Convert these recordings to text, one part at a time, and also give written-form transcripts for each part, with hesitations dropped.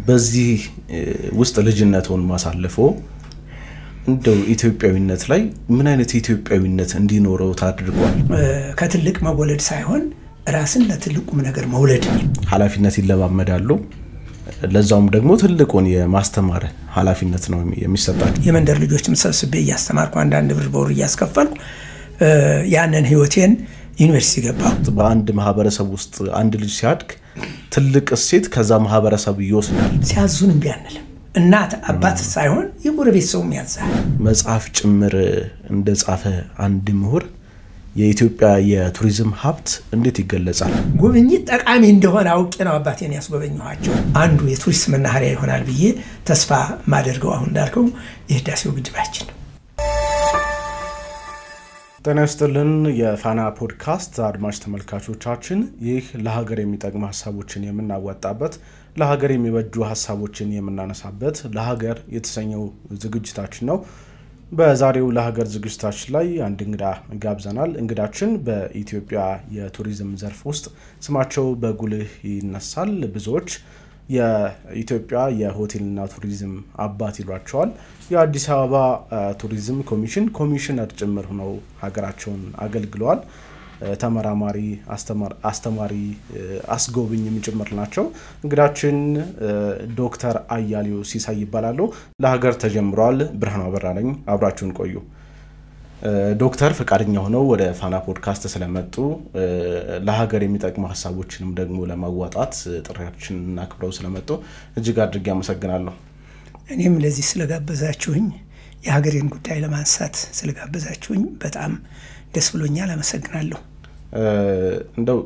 በዚህ ውስጥ ልጅነቱን ማሳለፎ እንደው ኢትዮጵያዊነት ላይ ምን አይነት ኢትዮጵያዊነት እንዲኖረው ታድርጓል? ከትልቅ መወለድ ሳይሆን ራስን ለትልቁም ነገር መውለድ ኃላፊነት ይለማመዳሉ። ለዛውም ደግሞ ትልቁን የማስተማር ኃላፊነት ነው የሚሰጣቸው። የመንደር ልጆችም ሰብስቤ ያስተማርኩ አንዳንድ ብር በወር ያስከፈልኩ ያንን ህይወቴን ዩኒቨርሲቲ ገባሁ። በአንድ ማህበረሰብ ውስጥ አንድ ልጅ ሲያድግ ትልቅ እሴት ከዛ ማህበረሰብ ይወስዳል። ሲያዙን እንቢያንል እናት አባት ሳይሆን የጎረቤት ሰውም ያዛል። መጽሐፍ ጭምር እንደጻፈ አንድ ምሁር የኢትዮጵያ የቱሪዝም ሀብት እንዴት ይገለጻል? ጉብኝት ጠቃሚ እንደሆነ አውቄ ነው አባቴን ያስጎበኘኋቸው። አንዱ የቱሪስት መናኸሪያ ይሆናል ብዬ ተስፋ ማደርገው አሁን እንዳልከው የህዳሴው ግድባችን ነው። ጤና ይስጥልን የፋና ፖድካስት አድማጭ ተመልካቾቻችን፣ ይህ ለሀገር የሚጠቅሙ ሐሳቦችን የምናወጣበት ለሀገር የሚበጁ ሐሳቦችን የምናነሳበት ለሀገር የተሰኘው ዝግጅታችን ነው። በዛሬው ለሀገር ዝግጅታችን ላይ አንድ እንግዳ ጋብዘናል። እንግዳችን በኢትዮጵያ የቱሪዝም ዘርፍ ውስጥ ስማቸው በጉልህ ይነሳል። ብዙዎች የኢትዮጵያ የሆቴልና ቱሪዝም አባት ይሏቸዋል። የአዲስ አበባ ቱሪዝም ኮሚሽን ኮሚሽነር ጭምር ሆነው ሀገራቸውን አገልግለዋል። ተመራማሪ፣ አስተማሪ፣ አስጎብኝም ጭምር ናቸው። እንግዳችን ዶክተር አያሌው ሲሳይ ይባላሉ። ለሀገር ተጀምሯል ብርሃኑ አበራ ነኝ። አብራችሁን ቆዩ። ዶክተር ፈቃደኛ ሆነው ወደ ፋና ፖድካስት ስለመጡ ለሀገር የሚጠቅሙ ሐሳቦችንም ደግሞ ለማዋጣት ጥሪያችንን አክብረው ስለመጡ እጅግ አድርጌ አመሰግናለሁ። እኔም ለዚህ ስለጋበዛችሁኝ የሀገሬን ጉዳይ ለማንሳት ስለጋበዛችሁኝ በጣም ደስ ብሎኛል። አመሰግናለሁ። እንደው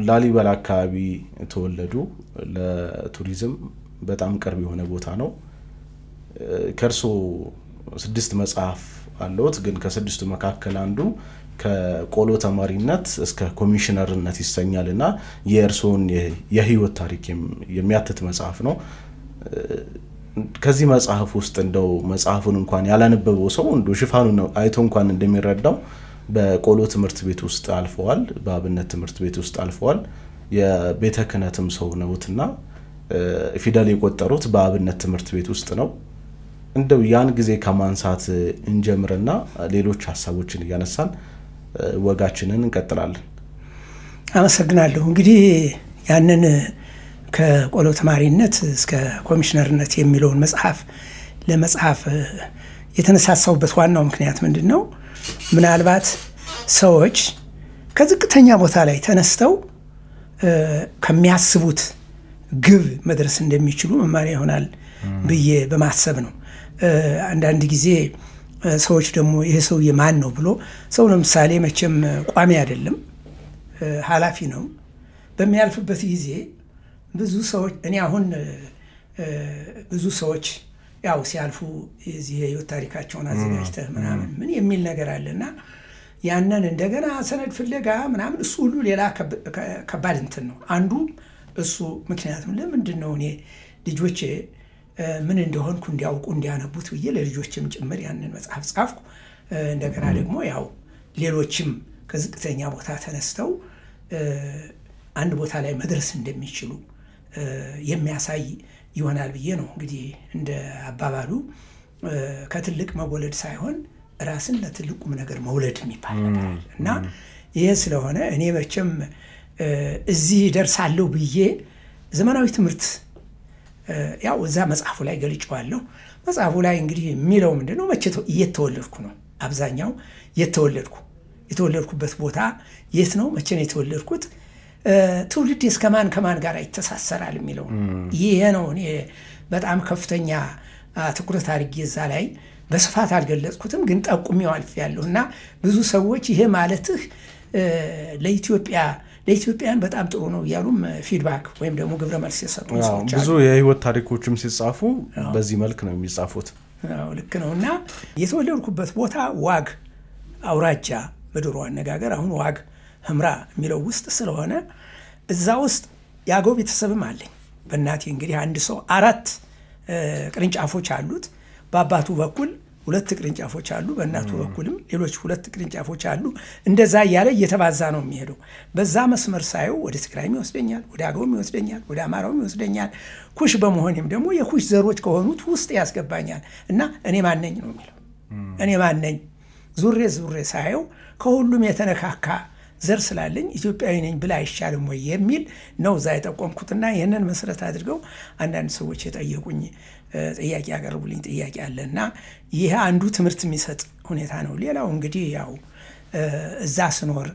ላሊበላ አካባቢ ተወለዱ። ለቱሪዝም በጣም ቅርብ የሆነ ቦታ ነው። ከርሶ 6 መጽሐፍ አለዎት፣ ግን ከ6ቱ መካከል አንዱ ከቆሎ ተማሪነት እስከ ኮሚሽነርነት ይሰኛልና የእርሶን የህይወት ታሪክ የሚያትት መጽሐፍ ነው። ከዚህ መጽሐፍ ውስጥ እንደው መጽሐፉን እንኳን ያላነበበው ሰው እንደው ሽፋኑን አይቶ እንኳን እንደሚረዳው በቆሎ ትምህርት ቤት ውስጥ አልፈዋል፣ በአብነት ትምህርት ቤት ውስጥ አልፈዋል። የቤተ ክህነትም ሰው ነውትና ፊደል የቆጠሩት በአብነት ትምህርት ቤት ውስጥ ነው። እንደው ያን ጊዜ ከማንሳት እንጀምርና ሌሎች ሐሳቦችን እያነሳን ወጋችንን እንቀጥላለን። አመሰግናለሁ። እንግዲህ ያንን ከቆሎ ተማሪነት እስከ ኮሚሽነርነት የሚለውን መጽሐፍ ለመጽሐፍ የተነሳሳውበት ዋናው ምክንያት ምንድነው? ምናልባት ሰዎች ከዝቅተኛ ቦታ ላይ ተነስተው ከሚያስቡት ግብ መድረስ እንደሚችሉ መማሪያ ይሆናል ብዬ በማሰብ ነው። አንዳንድ ጊዜ ሰዎች ደግሞ ይሄ ሰውዬ ማን ነው ብሎ ሰው ለምሳሌ መቼም ቋሚ አይደለም፣ ኃላፊ ነው። በሚያልፍበት ጊዜ ብዙ ሰዎች እኔ አሁን ብዙ ሰዎች ያው ሲያልፉ የዚህ የህይወት ታሪካቸውን አዘጋጅተህ ምናምን ምን የሚል ነገር አለና ያንን እንደገና ሰነድ ፍለጋ ምናምን እሱ ሁሉ ሌላ ከባድ እንትን ነው። አንዱ እሱ ምክንያቱም ለምንድን ነው እኔ ልጆቼ ምን እንደሆንኩ እንዲያውቁ እንዲያነቡት ብዬ ለልጆችም ጭምር ያንን መጽሐፍ ጻፍኩ። እንደገና ደግሞ ያው ሌሎችም ከዝቅተኛ ቦታ ተነስተው አንድ ቦታ ላይ መድረስ እንደሚችሉ የሚያሳይ ይሆናል ብዬ ነው። እንግዲህ እንደ አባባሉ ከትልቅ መወለድ ሳይሆን ራስን ለትልቁም ነገር መውለድ የሚባል እና ይሄ ስለሆነ እኔ መቼም እዚህ ደርሳለሁ ብዬ ዘመናዊ ትምህርት ያው እዛ መጽሐፉ ላይ ገልጬዋለሁ። መጽሐፉ ላይ እንግዲህ የሚለው ምንድነው መቼ እየተወለድኩ ነው። አብዛኛው የተወለድኩበት ቦታ የት ነው፣ መቼ ነው የተወለድኩት፣ ትውልድ ከማን ጋር ይተሳሰራል የሚለው ይሄ ነው። እኔ በጣም ከፍተኛ ትኩረት አድርጌ እዛ ላይ በስፋት አልገለጽኩትም፣ ግን ጠቁሜው አልፌያለሁና ብዙ ሰዎች ይሄ ማለትህ ለኢትዮጵያን በጣም ጥሩ ነው ያሉም ፊድባክ ወይም ደግሞ ግብረ መልስ የሰጡ ሰዎች ብዙ የህይወት ታሪኮችም ሲጻፉ በዚህ መልክ ነው የሚጻፉት። ልክ ነውና የተወለድኩበት ቦታ ዋግ አውራጃ በድሮ አነጋገር አሁን ዋግ ህምራ የሚለው ውስጥ ስለሆነ እዛ ውስጥ ያገው ቤተሰብም አለኝ። በእናቴ እንግዲህ አንድ ሰው 4 ቅርንጫፎች አሉት። በአባቱ በኩል 2 ቅርንጫፎች አሉ። በእናቱ በኩልም ሌሎች 2 ቅርንጫፎች አሉ። እንደዛ እያለ እየተባዛ ነው የሚሄደው። በዛ መስመር ሳየው ወደ ትግራይም ይወስደኛል፣ ወደ አገውም ይወስደኛል፣ ወደ አማራውም ይወስደኛል። ኩሽ በመሆኔም ደግሞ የኩሽ ዘሮች ከሆኑት ውስጥ ያስገባኛል እና እኔ ማነኝ ነው የሚለው። እኔ ማነኝ ዙሬ ሳየው ከሁሉም የተነካካ ዘር ስላለኝ ኢትዮጵያዊ ነኝ ብላ አይሻልም ወይ የሚል ነው እዛ የጠቆምኩትና ይህንን መሰረት አድርገው አንዳንድ ሰዎች የጠየቁኝ ጥያቄ ያቀርቡልኝ ጥያቄ አለና ይሄ አንዱ ትምህርት የሚሰጥ ሁኔታ ነው። ሌላው እንግዲህ ያው እዛ ስኖር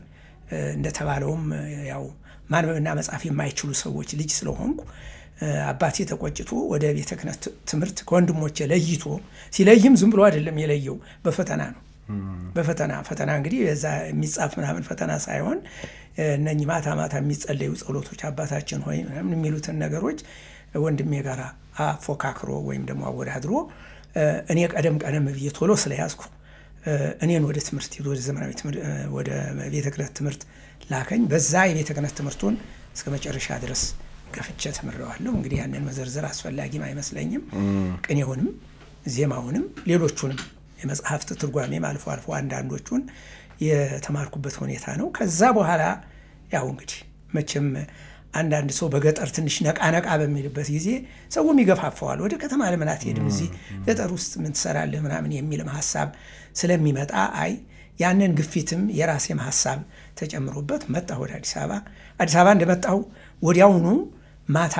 እንደተባለውም ያው ማንበብና መጻፍ የማይችሉ ሰዎች ልጅ ስለሆንኩ አባቴ ተቆጭቶ ወደ ቤተ ክህነት ትምህርት ከወንድሞቼ ለይቶ ሲለይም ዝም ብሎ አይደለም የለየው፣ በፈተና ነው። በፈተና እንግዲህ እዛ የሚጻፍ ምናምን ፈተና ሳይሆን እነኚህ ማታ የሚጸለዩ ጸሎቶች አባታችን ሆይ ምናምን የሚሉትን ነገሮች ወንድሜ ጋር አፎካክሮ ወይም ደግሞ አወዳድሮ እኔ ቀደም ብዬ ቶሎ ስለያዝኩ እኔን ወደ ትምህርት ወደ ዘመናዊ ትምህርት ወደ ቤተ ክህነት ትምህርት ላከኝ። በዛ የቤተ ክህነት ትምህርቱን እስከ መጨረሻ ድረስ ገፍቼ ተምሬዋለሁ። እንግዲህ ያንን መዘርዘር አስፈላጊም አይመስለኝም። ቅኔውንም ዜማውንም ሌሎቹንም የመጽሐፍት ትርጓሜም አልፎ አንዳንዶቹን የተማርኩበት ሁኔታ ነው። ከዛ በኋላ ያው እንግዲህ መቼም አንዳንድ ሰው በገጠር ትንሽ ነቃ በሚልበት ጊዜ ሰውም ይገፋፈዋል። ወደ ከተማ ለምን አትሄድም? እዚህ ገጠር ውስጥ ምን ትሰራለህ? ምናምን የሚልም ሐሳብ ስለሚመጣ ያንን ግፊትም የራሴም ሐሳብ ተጨምሮበት መጣሁ ወደ አዲስ አበባ። አዲስ አበባ እንደመጣሁ ወዲያውኑ ማታ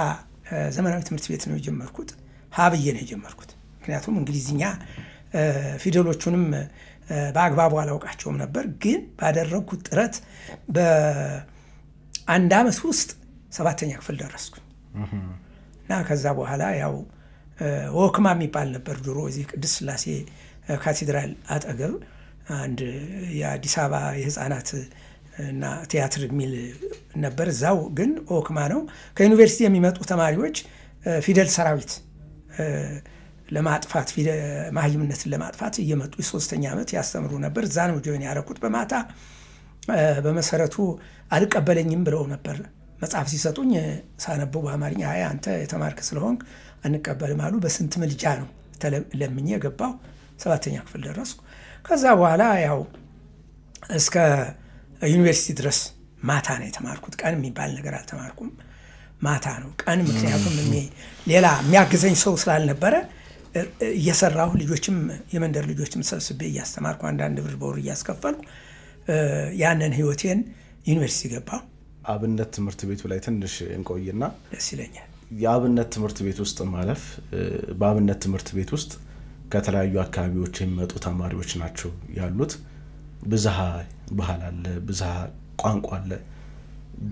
ዘመናዊ ትምህርት ቤት ነው የጀመርኩት። ሀብዬ ነው የጀመርኩት። ምክንያቱም እንግሊዝኛ ፊደሎቹንም በአግባቡ አላውቃቸውም ነበር። ግን ባደረግኩት ጥረት በአንድ ዓመት ውስጥ 7ኛ ክፍል ደረስኩ እና ከዛ በኋላ ያው ወክማ የሚባል ነበር ድሮ እዚህ ቅድስት ሥላሴ ካቴድራል አጠገብ አንድ የአዲስ አበባ የህፃናት እና ቲያትር የሚል ነበር። እዛው ግን ወክማ ነው። ከዩኒቨርሲቲ የሚመጡ ተማሪዎች ፊደል ሰራዊት ለማጥፋት ማህይምነትን ለማጥፋት እየመጡ 3ኛ ዓመት ያስተምሩ ነበር። እዛ ነው ጆይን ያደረኩት በማታ። በመሰረቱ አልቀበለኝም ብለው ነበር መጽሐፍ ሲሰጡኝ ሳነበው በአማርኛ አንተ የተማርክ ስለሆንክ አንቀበልም አሉ። በስንት ምልጃ ነው ለምኜ ገባሁ። 7ኛ ክፍል ደረስኩ። ከዛ በኋላ ያው እስከ ዩኒቨርሲቲ ድረስ ማታ ነው የተማርኩት። ቀን የሚባል ነገር አልተማርኩም። ማታ ነው ቀን። ምክንያቱም ሌላ የሚያግዘኝ ሰው ስላልነበረ እየሰራሁ ልጆችም የመንደር ልጆችም ሰብስቤ እያስተማርኩ አንዳንድ ብር በወር እያስከፈልኩ ያንን ህይወቴን ዩኒቨርሲቲ ገባሁ። አብነት ትምህርት ቤቱ ላይ ትንሽ እንቆይና ደስ ይለኛል። የአብነት ትምህርት ቤት ውስጥ ማለፍ በአብነት ትምህርት ቤት ውስጥ ከተለያዩ አካባቢዎች የሚመጡ ተማሪዎች ናቸው ያሉት። ብዝሃ ባህል አለ፣ ብዝሃ ቋንቋ አለ።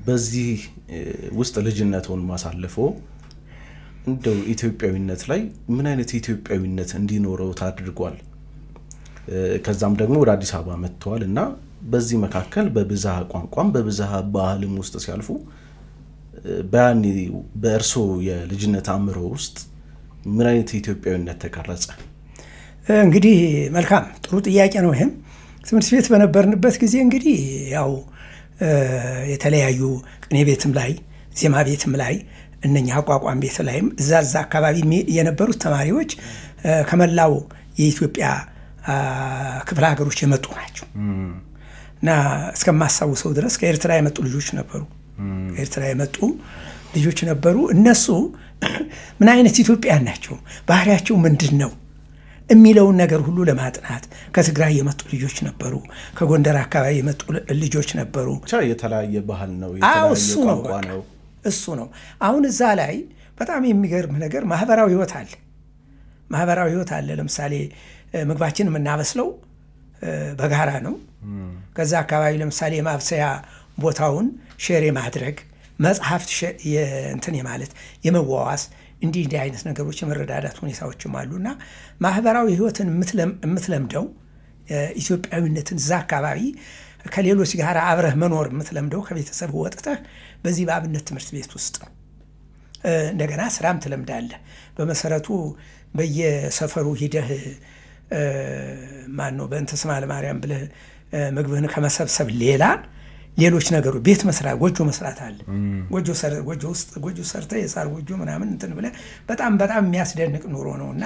በዚህ ውስጥ ልጅነቱን ማሳለፎ እንደው ኢትዮጵያዊነት ላይ ምን አይነት ኢትዮጵያዊነት እንዲኖረው ታድርጓል? ከዛም ደግሞ ወደ አዲስ አበባ መጥተዋል እና በዚህ መካከል በብዝሃ ቋንቋም በብዝሃ ባህልም ውስጥ ሲያልፉ በያኔ በእርሶ የልጅነት አእምሮ ውስጥ ምን አይነት ኢትዮጵያዊነት ተቀረጸ? እንግዲህ መልካም ጥሩ ጥያቄ ነው። ይሄም ትምህርት ቤት በነበርንበት ጊዜ እንግዲህ ያው የተለያዩ ቅኔ ቤትም ላይ ዜማ ቤትም ላይ እነኛ አቋቋም ቤት ላይም እዛ አካባቢ የነበሩት ተማሪዎች ከመላው የኢትዮጵያ ክፍለ ሀገሮች የመጡ ናቸው እና እስከማሳውሰው ድረስ ከኤርትራ የመጡ ልጆች ነበሩ። ከኤርትራ የመጡ ልጆች ነበሩ። እነሱ ምን አይነት ኢትዮጵያውያን ናቸው፣ ባህሪያቸው ምንድን ነው የሚለውን ነገር ሁሉ ለማጥናት ከትግራይ የመጡ ልጆች ነበሩ። ከጎንደር አካባቢ የመጡ ልጆች ነበሩ። የተለያየ ባህል ነው፣ የተለያየ ቋንቋ ነው። እሱ ነው። አሁን እዛ ላይ በጣም የሚገርም ነገር ማህበራዊ ህይወት አለ። ማህበራዊ ህይወት አለ። ለምሳሌ ምግባችን የምናበስለው በጋራ ነው። ከዛ አካባቢ ለምሳሌ የማብሰያ ቦታውን ሼር ማድረግ፣ መጽሐፍት እንትን ማለት የመዋዋስ እንዲህ አይነት ነገሮች የመረዳዳት ሁኔታዎችም አሉና ማህበራዊ ህይወትን የምትለምደው ኢትዮጵያዊነትን እዛ አካባቢ ከሌሎች ጋር አብረህ መኖር የምትለምደው ከቤተሰብ ወጥተህ በዚህ በአብነት ትምህርት ቤት ውስጥ እንደገና ስራም ትለምዳለህ። በመሰረቱ በየሰፈሩ ሂደህ ማን ነው በእንተ ስማ ለማርያም ብለህ ምግብህን ከመሰብሰብ ሌላ ሌሎች ነገሮች ቤት መስራት ጎጆ መስራት አለ ጎጆ ሰርተ የሳር ጎጆ ምናምን እንትን ብለ በጣም የሚያስደንቅ ኑሮ ነውና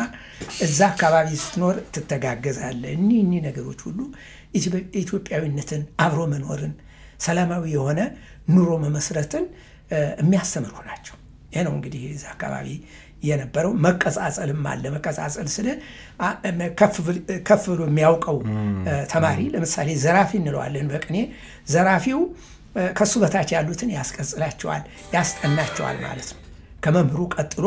እዛ አካባቢ ስትኖር ትተጋገዛለህ እኒ ነገሮች ሁሉ ኢትዮጵያዊነትን አብሮ መኖርን ሰላማዊ የሆነ ኑሮ መመስረትን የሚያስተምሩ ናቸው ይሄ ነው እንግዲህ እዛ አካባቢ የነበረው መቀጻጸልም አለ መቀጻጸል ስለ ከፍ ብሎ የሚያውቀው ተማሪ ለምሳሌ ዘራፊ እንለዋለን በቅኔ ዘራፊው ከሱ በታች ያሉትን ያስቀጽላቸዋል ያስጠናቸዋል ማለት ነው ከመምህሩ ቀጥሎ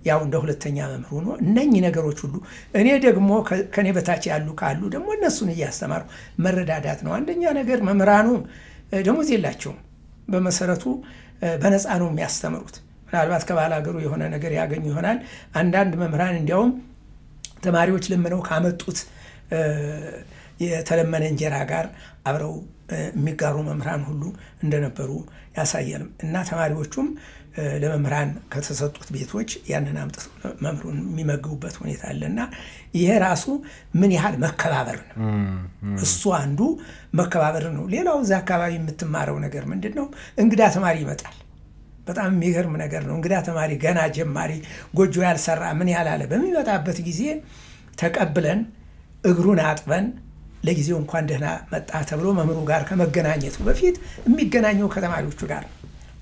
ያው እንደ ሁለተኛ መምህሩ ነው እነኚህ ነገሮች ሁሉ እኔ ደግሞ ከኔ በታች ያሉ ካሉ ደግሞ እነሱን እያስተማሩ መረዳዳት ነው አንደኛ ነገር መምህራኑ ደሞዝ የላቸውም በመሰረቱ በነፃ ነው የሚያስተምሩት ምናልባት ከባለ ሀገሩ የሆነ ነገር ያገኙ ይሆናል አንዳንድ መምህራን እንዲያውም ተማሪዎች ለምነው ካመጡት የተለመነ እንጀራ ጋር አብረው የሚጋሩ መምህራን ሁሉ እንደነበሩ ያሳያል እና ተማሪዎቹም ለመምህራን ከተሰጡት ቤቶች ያንን አምጥተው መምህሩን የሚመግቡበት ሁኔታ አለና ይሄ ራሱ ምን ያህል መከባበር ነው እሱ አንዱ መከባበር ነው ሌላው እዛ አካባቢ የምትማረው ነገር ምንድነው እንግዳ ተማሪ ይመጣል በጣም የሚገርም ነገር ነው እንግዳ ተማሪ ገና ጀማሪ ጎጆ ያልሰራ ምን ያላለ በሚመጣበት ጊዜ ተቀብለን እግሩን አጥበን ለጊዜው እንኳን ደህና መጣ ተብሎ መምህሩ ጋር ከመገናኘቱ በፊት የሚገናኘው ከተማሪዎቹ ጋር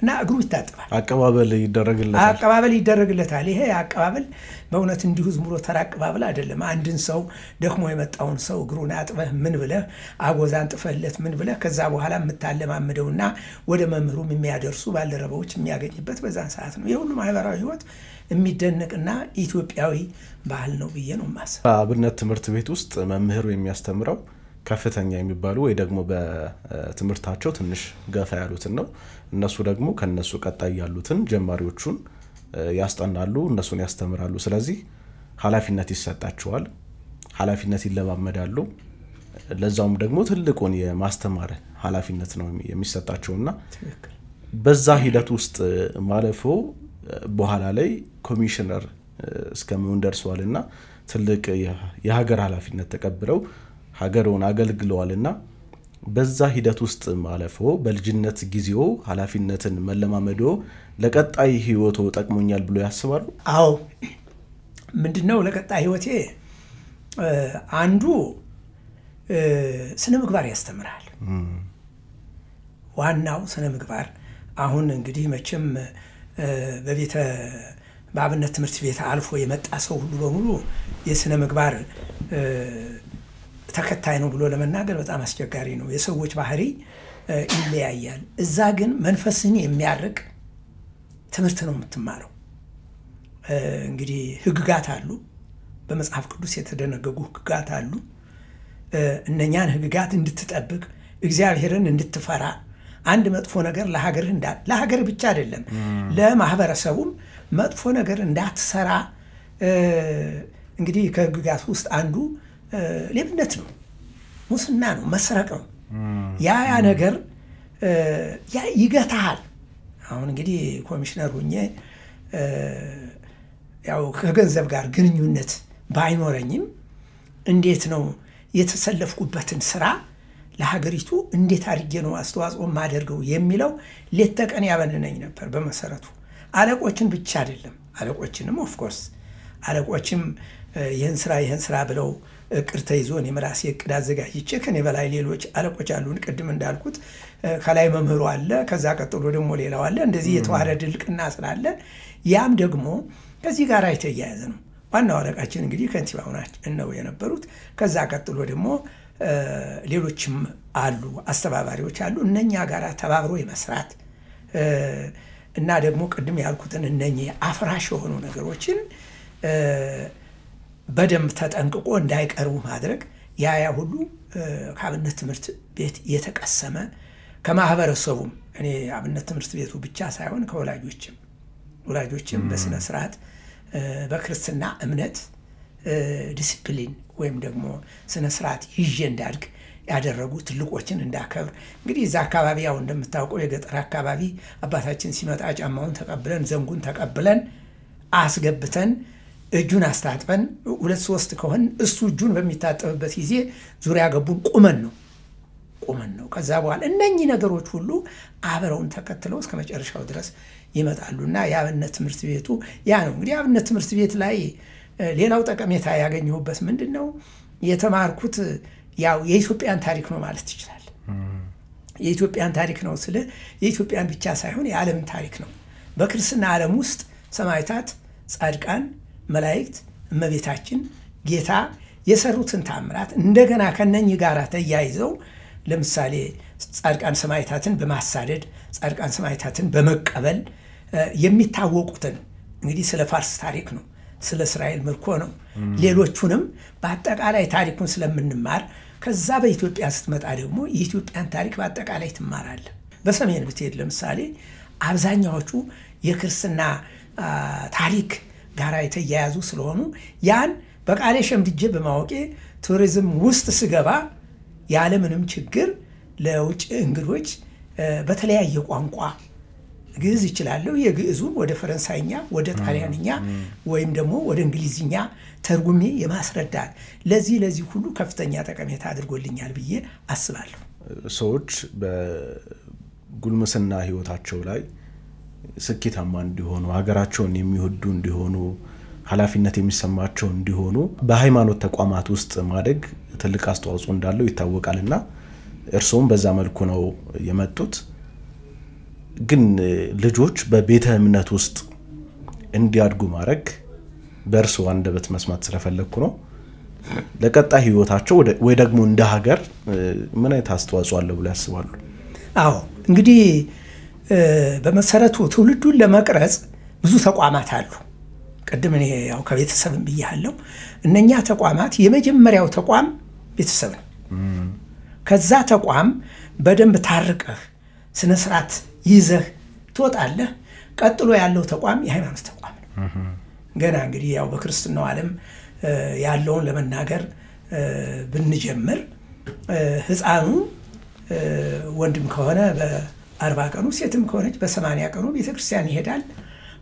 እና እግሩ ይታጠባል አቀባበል ይደረግለታል ይሄ አቀባበል በእውነት እንዲሁ ዝም ብሎ ተራቀባበል አይደለም አንድን ሰው ደክሞ የመጣውን ሰው እግሩን አጥበህ ምን ብለህ አጎዛን ጥፈለት ምን ብለህ ከዛ በኋላ የምታለማምደውና ወደ መምህሩም የሚያደርሱ ባልደረባዎች የሚያገኝበት በዛን ሰዓት ነው የሁሉ ማህበራዊ ህይወት የሚደነቅና ኢትዮጵያዊ ባህል ነው ብዬ ነው ማሰብ አብነት ትምህርት ቤት ውስጥ መምህሩ የሚያስተምረው ከፍተኛ የሚባሉ ወይ ደግሞ በትምህርታቸው ትንሽ ገፋ ያሉትን ነው እነሱ ደግሞ ከነሱ ቀጣይ ያሉትን ጀማሪዎቹን ያስጠናሉ እነሱን ያስተምራሉ ስለዚህ ኃላፊነት ይሰጣቸዋል ኃላፊነት ይለማመዳሉ ለዛውም ደግሞ ትልቁን የማስተማር ኃላፊነት ነው የሚሰጣቸውና በዛ ሂደት ውስጥ ማለፎ በኋላ ላይ ኮሚሽነር እስከመሆን ደርሰዋልና ትልቅ የሀገር ኃላፊነት ተቀብለው ሀገሩን አገልግለዋልና በዛ ሂደት ውስጥ ማለፎ በልጅነት ጊዜው ኃላፊነትን መለማመዶ ለቀጣይ ህይወቱ ጠቅሞኛል ብሎ ያስባሉ አዎ ምንድነው ለቀጣይ ህይወቴ አንዱ ስነ ምግባር ያስተምራል ዋናው ስነ ምግባር አሁን እንግዲህ መቼም በአብነት ትምህርት ቤት አልፎ የመጣ ሰው ሁሉ በሙሉ የስነ ምግባር ተከታይ ነው ብሎ ለመናገር በጣም አስቸጋሪ ነው የሰዎች ባህሪ ይለያያል እዛ ግን መንፈስን የሚያርቅ ትምህርት ነው የምትማረው እንግዲህ ህግጋት አሉ በመጽሐፍ ቅዱስ የተደነገጉ ህግጋት አሉ እነኛን ህግጋት እንድትጠብቅ እግዚአብሔርን እንድትፈራ አንድ መጥፎ ነገር ለሀገር ብቻ አይደለም ለማህበረሰቡም መጥፎ ነገር እንዳትሰራ እንግዲህ ከህግጋት ውስጥ አንዱ ሌብነት ነው ሙስና ነው መስረቅ ነው ያ ነገር ይገታል አሁን እንግዲህ ኮሚሽነር ሆኜ ያው ከገንዘብ ጋር ግንኙነት ባይኖረኝም እንዴት ነው የተሰለፍኩበትን ስራ ለሀገሪቱ እንዴት አድርጌ ነው አስተዋጽኦ ማደርገው የሚለው ለተቀን ያበነነኝ ነበር በመሰረቱ አለቆችን ብቻ አይደለም አለቆችንም ኦፍ ኮርስ አለቆችም ይህን ስራ ብለው እቅድ ተይዞ እኔ ራሴ እቅድ አዘጋጅቼ ከኔ በላይ ሌሎች አለቆች አሉን ቅድም እንዳልኩት ከላይ መምህሩ አለ ከዛ ቀጥሎ ደግሞ ሌላው አለ እንደዚህ የተዋረደ ልቅና ስላለ ያም ደግሞ ከዚህ ጋር የተያያዘ ነው ዋናው አለቃችን እንግዲህ ከንቲባው ነው የነበሩት ከዛ ቀጥሎ ደግሞ ሌሎችም አሉ አስተባባሪዎች አሉ እነኛ ጋራ ተባብሮ የመስራት እና ደግሞ ቅድም ያልኩትን እነኚህ አፍራሽ የሆኑ ነገሮችን በደንብ ተጠንቅቆ እንዳይቀርቡ ማድረግ ያ ሁሉ ከአብነት ትምህርት ቤት የተቀሰመ ከማህበረሰቡም እኔ አብነት ትምህርት ቤቱ ብቻ ሳይሆን ከወላጆችም በስነ ስርዓት በክርስትና እምነት ዲሲፕሊን ወይም ደግሞ ስነ ስርዓት ይዤ እንዳድግ ያደረጉ ትልቆችን እንዳከብር እንግዲህ እዛ አካባቢ ያው እንደምታውቀው የገጠር አካባቢ አባታችን ሲመጣ ጫማውን ተቀብለን ዘንጉን ተቀብለን አስገብተን እጁን አስታጥበን 2-3 ከሆነ እሱ እጁን በሚታጠብበት ጊዜ ዙሪያ ገቡን የሚጠቁመን ነው። ከዛ በኋላ እነኚህ ነገሮች ሁሉ አብረውን ተከትለው እስከ መጨረሻው ድረስ ይመጣሉና የአብነት ትምህርት ቤቱ ያ ነው። እንግዲህ የአብነት ትምህርት ቤት ላይ ሌላው ጠቀሜታ ያገኘሁበት ምንድን ነው? የተማርኩት ያው የኢትዮጵያን ታሪክ ነው ማለት ይችላል። የኢትዮጵያን ታሪክ ነው ስለ የኢትዮጵያን ብቻ ሳይሆን የዓለም ታሪክ ነው። በክርስትና ዓለም ውስጥ ሰማዕታት፣ ጻድቃን፣ መላእክት፣ እመቤታችን፣ ጌታ የሰሩትን ታምራት እንደገና ከነኚህ ጋር ተያይዘው ለምሳሌ ጻድቃን ሰማዕታትን በማሳደድ ጻድቃን ሰማዕታትን በመቀበል የሚታወቁትን እንግዲህ ስለ ፋርስ ታሪክ ነው፣ ስለ እስራኤል ምርኮ ነው። ሌሎቹንም በአጠቃላይ ታሪኩን ስለምንማር ከዛ በኢትዮጵያ ስትመጣ ደግሞ የኢትዮጵያን ታሪክ በአጠቃላይ ትማራለህ። በሰሜን ብትሄድ ለምሳሌ አብዛኛዎቹ የክርስትና ታሪክ ጋር የተያያዙ ስለሆኑ ያን በቃሌ ሸምድጄ በማወቄ ቱሪዝም ውስጥ ስገባ ያለምንም ችግር ለውጭ እንግዶች በተለያየ ቋንቋ ግዕዝ ይችላለሁ። የግዕዙን ወደ ፈረንሳይኛ፣ ወደ ጣሊያንኛ ወይም ደግሞ ወደ እንግሊዝኛ ተርጉሜ የማስረዳት ለዚህ ሁሉ ከፍተኛ ጠቀሜታ አድርጎልኛል ብዬ አስባለሁ። ሰዎች በጉልምስና ህይወታቸው ላይ ስኬታማ እንዲሆኑ፣ ሀገራቸውን የሚወዱ እንዲሆኑ፣ ኃላፊነት የሚሰማቸው እንዲሆኑ በሃይማኖት ተቋማት ውስጥ ማደግ ትልቅ አስተዋጽኦ እንዳለው ይታወቃልና እርሶም በዛ መልኩ ነው የመጡት። ግን ልጆች በቤተ እምነት ውስጥ እንዲያድጉ ማድረግ በእርሶ አንደበት መስማት ስለፈለኩ ነው። ለቀጣይ ህይወታቸው ወይ ደግሞ እንደ ሀገር ምን አይነት አስተዋጽኦ አለው ብለው ያስባሉ? አዎ እንግዲህ በመሰረቱ ትውልዱን ለመቅረጽ ብዙ ተቋማት አሉ። ቀደም እኔ ያው ከቤተሰብም ብያለሁ። እነኛ ተቋማት የመጀመሪያው ተቋም ቤተሰብ ነው። ከዛ ተቋም በደንብ ታርቀህ ስነ ስርዓት ይዘህ ትወጣለህ። ቀጥሎ ያለው ተቋም የሃይማኖት ተቋም ነው። ገና እንግዲህ ያው በክርስትናው ዓለም ያለውን ለመናገር ብንጀምር ህፃኑ ወንድም ከሆነ በ40 ቀኑ ሴትም ከሆነች በ80 ቀኑ ቤተክርስቲያን ይሄዳል።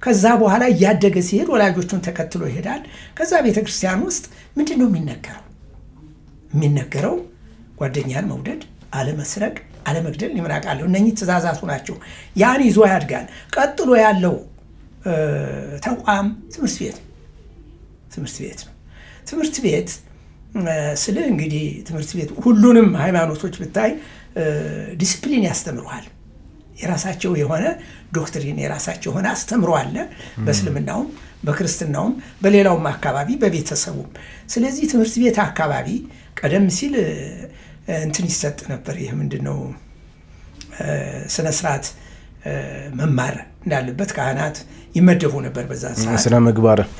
ከዛ በኋላ እያደገ ሲሄድ ወላጆቹን ተከትሎ ይሄዳል። ከዛ ቤተክርስቲያን ውስጥ ምንድነው የሚነገረው? ጓደኛን መውደድ፣ አለመስረቅ፣ አለመግደል ይመራቃለሁ። እነኚህ ትእዛዛቱ ናቸው። ያን ይዞ ያድጋል። ቀጥሎ ያለው ተቋም ትምህርት ቤት ነው። ትምህርት ቤት ስለ እንግዲህ ትምህርት ቤት ሁሉንም ሃይማኖቶች ብታይ ዲሲፕሊን ያስተምሩሃል። የራሳቸው የሆነ ዶክትሪን የራሳቸው የሆነ አስተምሮ አለ። በእስልምናውም በክርስትናውም በሌላውም አካባቢ በቤተሰቡም። ስለዚህ ትምህርት ቤት አካባቢ ቀደም ሲል እንትን ይሰጥ ነበር። ይሄ ምንድነው ስነ ስርዓት መማር እንዳለበት ካህናት ይመደቡ ነበር። በዛ ሰዓት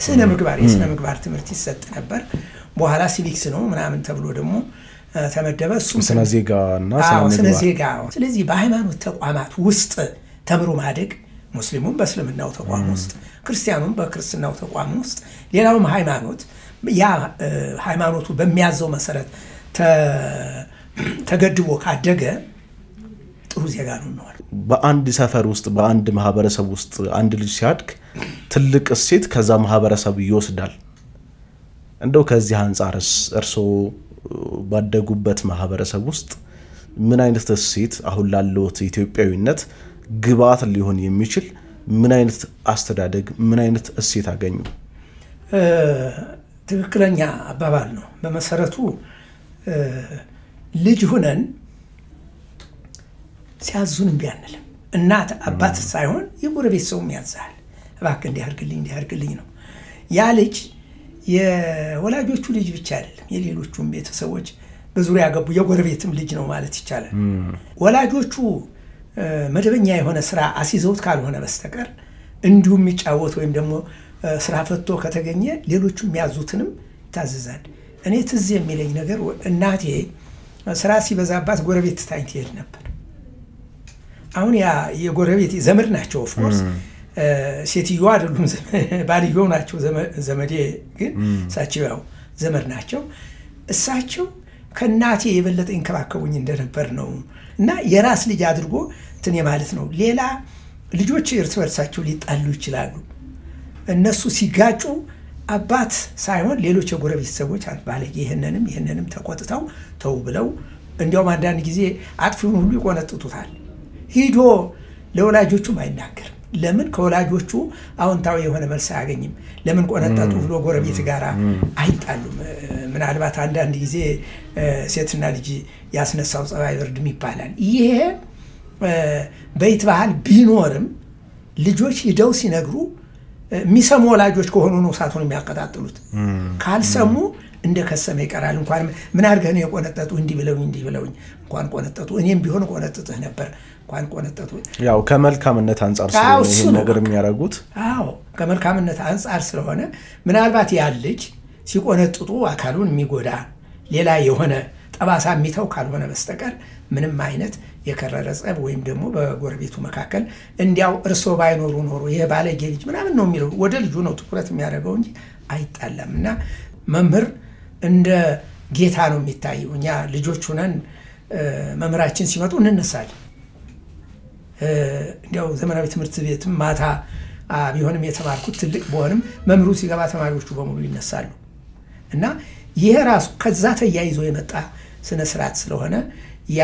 ስነ ምግባር ትምህርት ይሰጥ ነበር። በኋላ ሲቪክስ ነው ምናምን ተብሎ ደግሞ ተመደበ። እሱ ስነ ዜጋና ስነ ዜጋ። ስለዚህ በሃይማኖት ተቋማት ውስጥ ተምሮ ማደግ ሙስሊሙም በእስልምናው ተቋም ውስጥ፣ ክርስቲያኑም በክርስትናው ተቋም ውስጥ፣ ሌላውም ሃይማኖት ያ ሃይማኖቱ በሚያዘው መሰረት ተገድቦ ካደገ ጥሩ ዜጋ ነው ነው። በአንድ ሰፈር ውስጥ በአንድ ማህበረሰብ ውስጥ አንድ ልጅ ሲያድግ ትልቅ እሴት ከዛ ማህበረሰብ ይወስዳል። እንደው ከዚህ አንፃርስ እርሶ ባደጉበት ማህበረሰብ ውስጥ ምን አይነት እሴት አሁን ላለው ኢትዮጵያዊነት ግብአት ሊሆን የሚችል ምን አይነት አስተዳደግ ምን አይነት እሴት አገኙ? ትክክለኛ አባባል ነው። በመሰረቱ ልጅ ሆነን ሲያዙን እምቢ አንልም። እናት አባት ሳይሆን የጎረቤት ሰውም ያዛል። እባክህ እንዲያርግልኝ ነው። ያ ልጅ የወላጆቹ ልጅ ብቻ አይደለም፣ የሌሎቹም ቤተሰቦች በዙሪያ ያገቡ የጎረቤትም ልጅ ነው ማለት ይቻላል። ወላጆቹ መደበኛ የሆነ ስራ አሲዘውት ካልሆነ በስተቀር እንዲሁም የሚጫወት ወይም ደግሞ ስራ ፈቶ ከተገኘ ሌሎቹ የሚያዙትንም ይታዘዛል። እኔ ትዝ የሚለኝ ነገር እናቴ ስራ ሲበዛባት ጎረቤት ትታኝ ትሄድ ነበር። አሁን ያ የጎረቤት ዘመድ ናቸው። ኦፍ ኮርስ ሴትዮዋ አይደሉም፣ ባልየው ናቸው ዘመዴ፣ ግን እሳቸው ያው ዘመድ ናቸው። እሳቸው ከእናቴ የበለጠ ይንከባከቡኝ እንደነበር ነው። እና የራስ ልጅ አድርጎ እንትን ማለት ነው። ሌላ ልጆች እርስ በርሳቸው ሊጣሉ ይችላሉ። እነሱ ሲጋጩ አባት ሳይሆን ሌሎች የጎረቤት ሰዎች ባለጌ ይሄንንም ተቆጥተው ተው ብለው እንዲያውም አንዳንድ ጊዜ አጥፊውን ሁሉ ይቆነጥጡታል። ሂዶ ለወላጆቹም አይናገርም። ለምን? ከወላጆቹ አዎንታዊ የሆነ መልስ አያገኝም። ለምን ቆነጠጡ ብሎ ጎረቤት ጋር አይጣሉም። ምናልባት አንዳንድ ጊዜ ሴትና ልጅ ያስነሳው ጸባይ ብርድም ይባላል። ይሄ በይት ባህል ቢኖርም ልጆች ሂደው ሲነግሩ የሚሰሙ ወላጆች ከሆኑ ነው እሳቱን የሚያቀጣጥሉት። ካልሰሙ እንደ ከሰመ ይቀራል። እንኳን ምን አድርገህ ነው የቆነጠጡ? እንዲህ ብለውኝ እንኳን ቆነጠጡ፣ እኔም ቢሆን ቆነጥጥህ ነበር እንኳን ቆነጠጡ። ያው ከመልካምነት አንፃር ስለሆነ ይሄን ነገር የሚያደርጉት። አዎ ከመልካምነት አንፃር ስለሆነ ምናልባት ያ ልጅ ሲቆነጥጡ አካሉን የሚጎዳ ሌላ የሆነ ጠባሳ የሚተው ካልሆነ በስተቀር ምንም አይነት የከረረ ጸብ ወይም ደግሞ በጎረቤቱ መካከል እንዲያው እርሶ ባይኖሩ ኖሮ ይሄ ባለጌ ልጅ ምናምን ነው የሚለው ወደ ልጁ ነው ትኩረት የሚያደርገው እንጂ አይጣላም። እና መምህር እንደ ጌታ ነው የሚታየው። እኛ ልጆች ሆነን መምህራችን ሲመጡ እንነሳለን። እንዲያው ዘመናዊ ትምህርት ቤትም ማታ ቢሆንም የተማርኩት ትልቅ በሆንም መምህሩ ሲገባ ተማሪዎቹ በሙሉ ይነሳሉ። እና ይሄ ራሱ ከዛ ተያይዞ የመጣ ስነ ስርዓት ስለሆነ ያ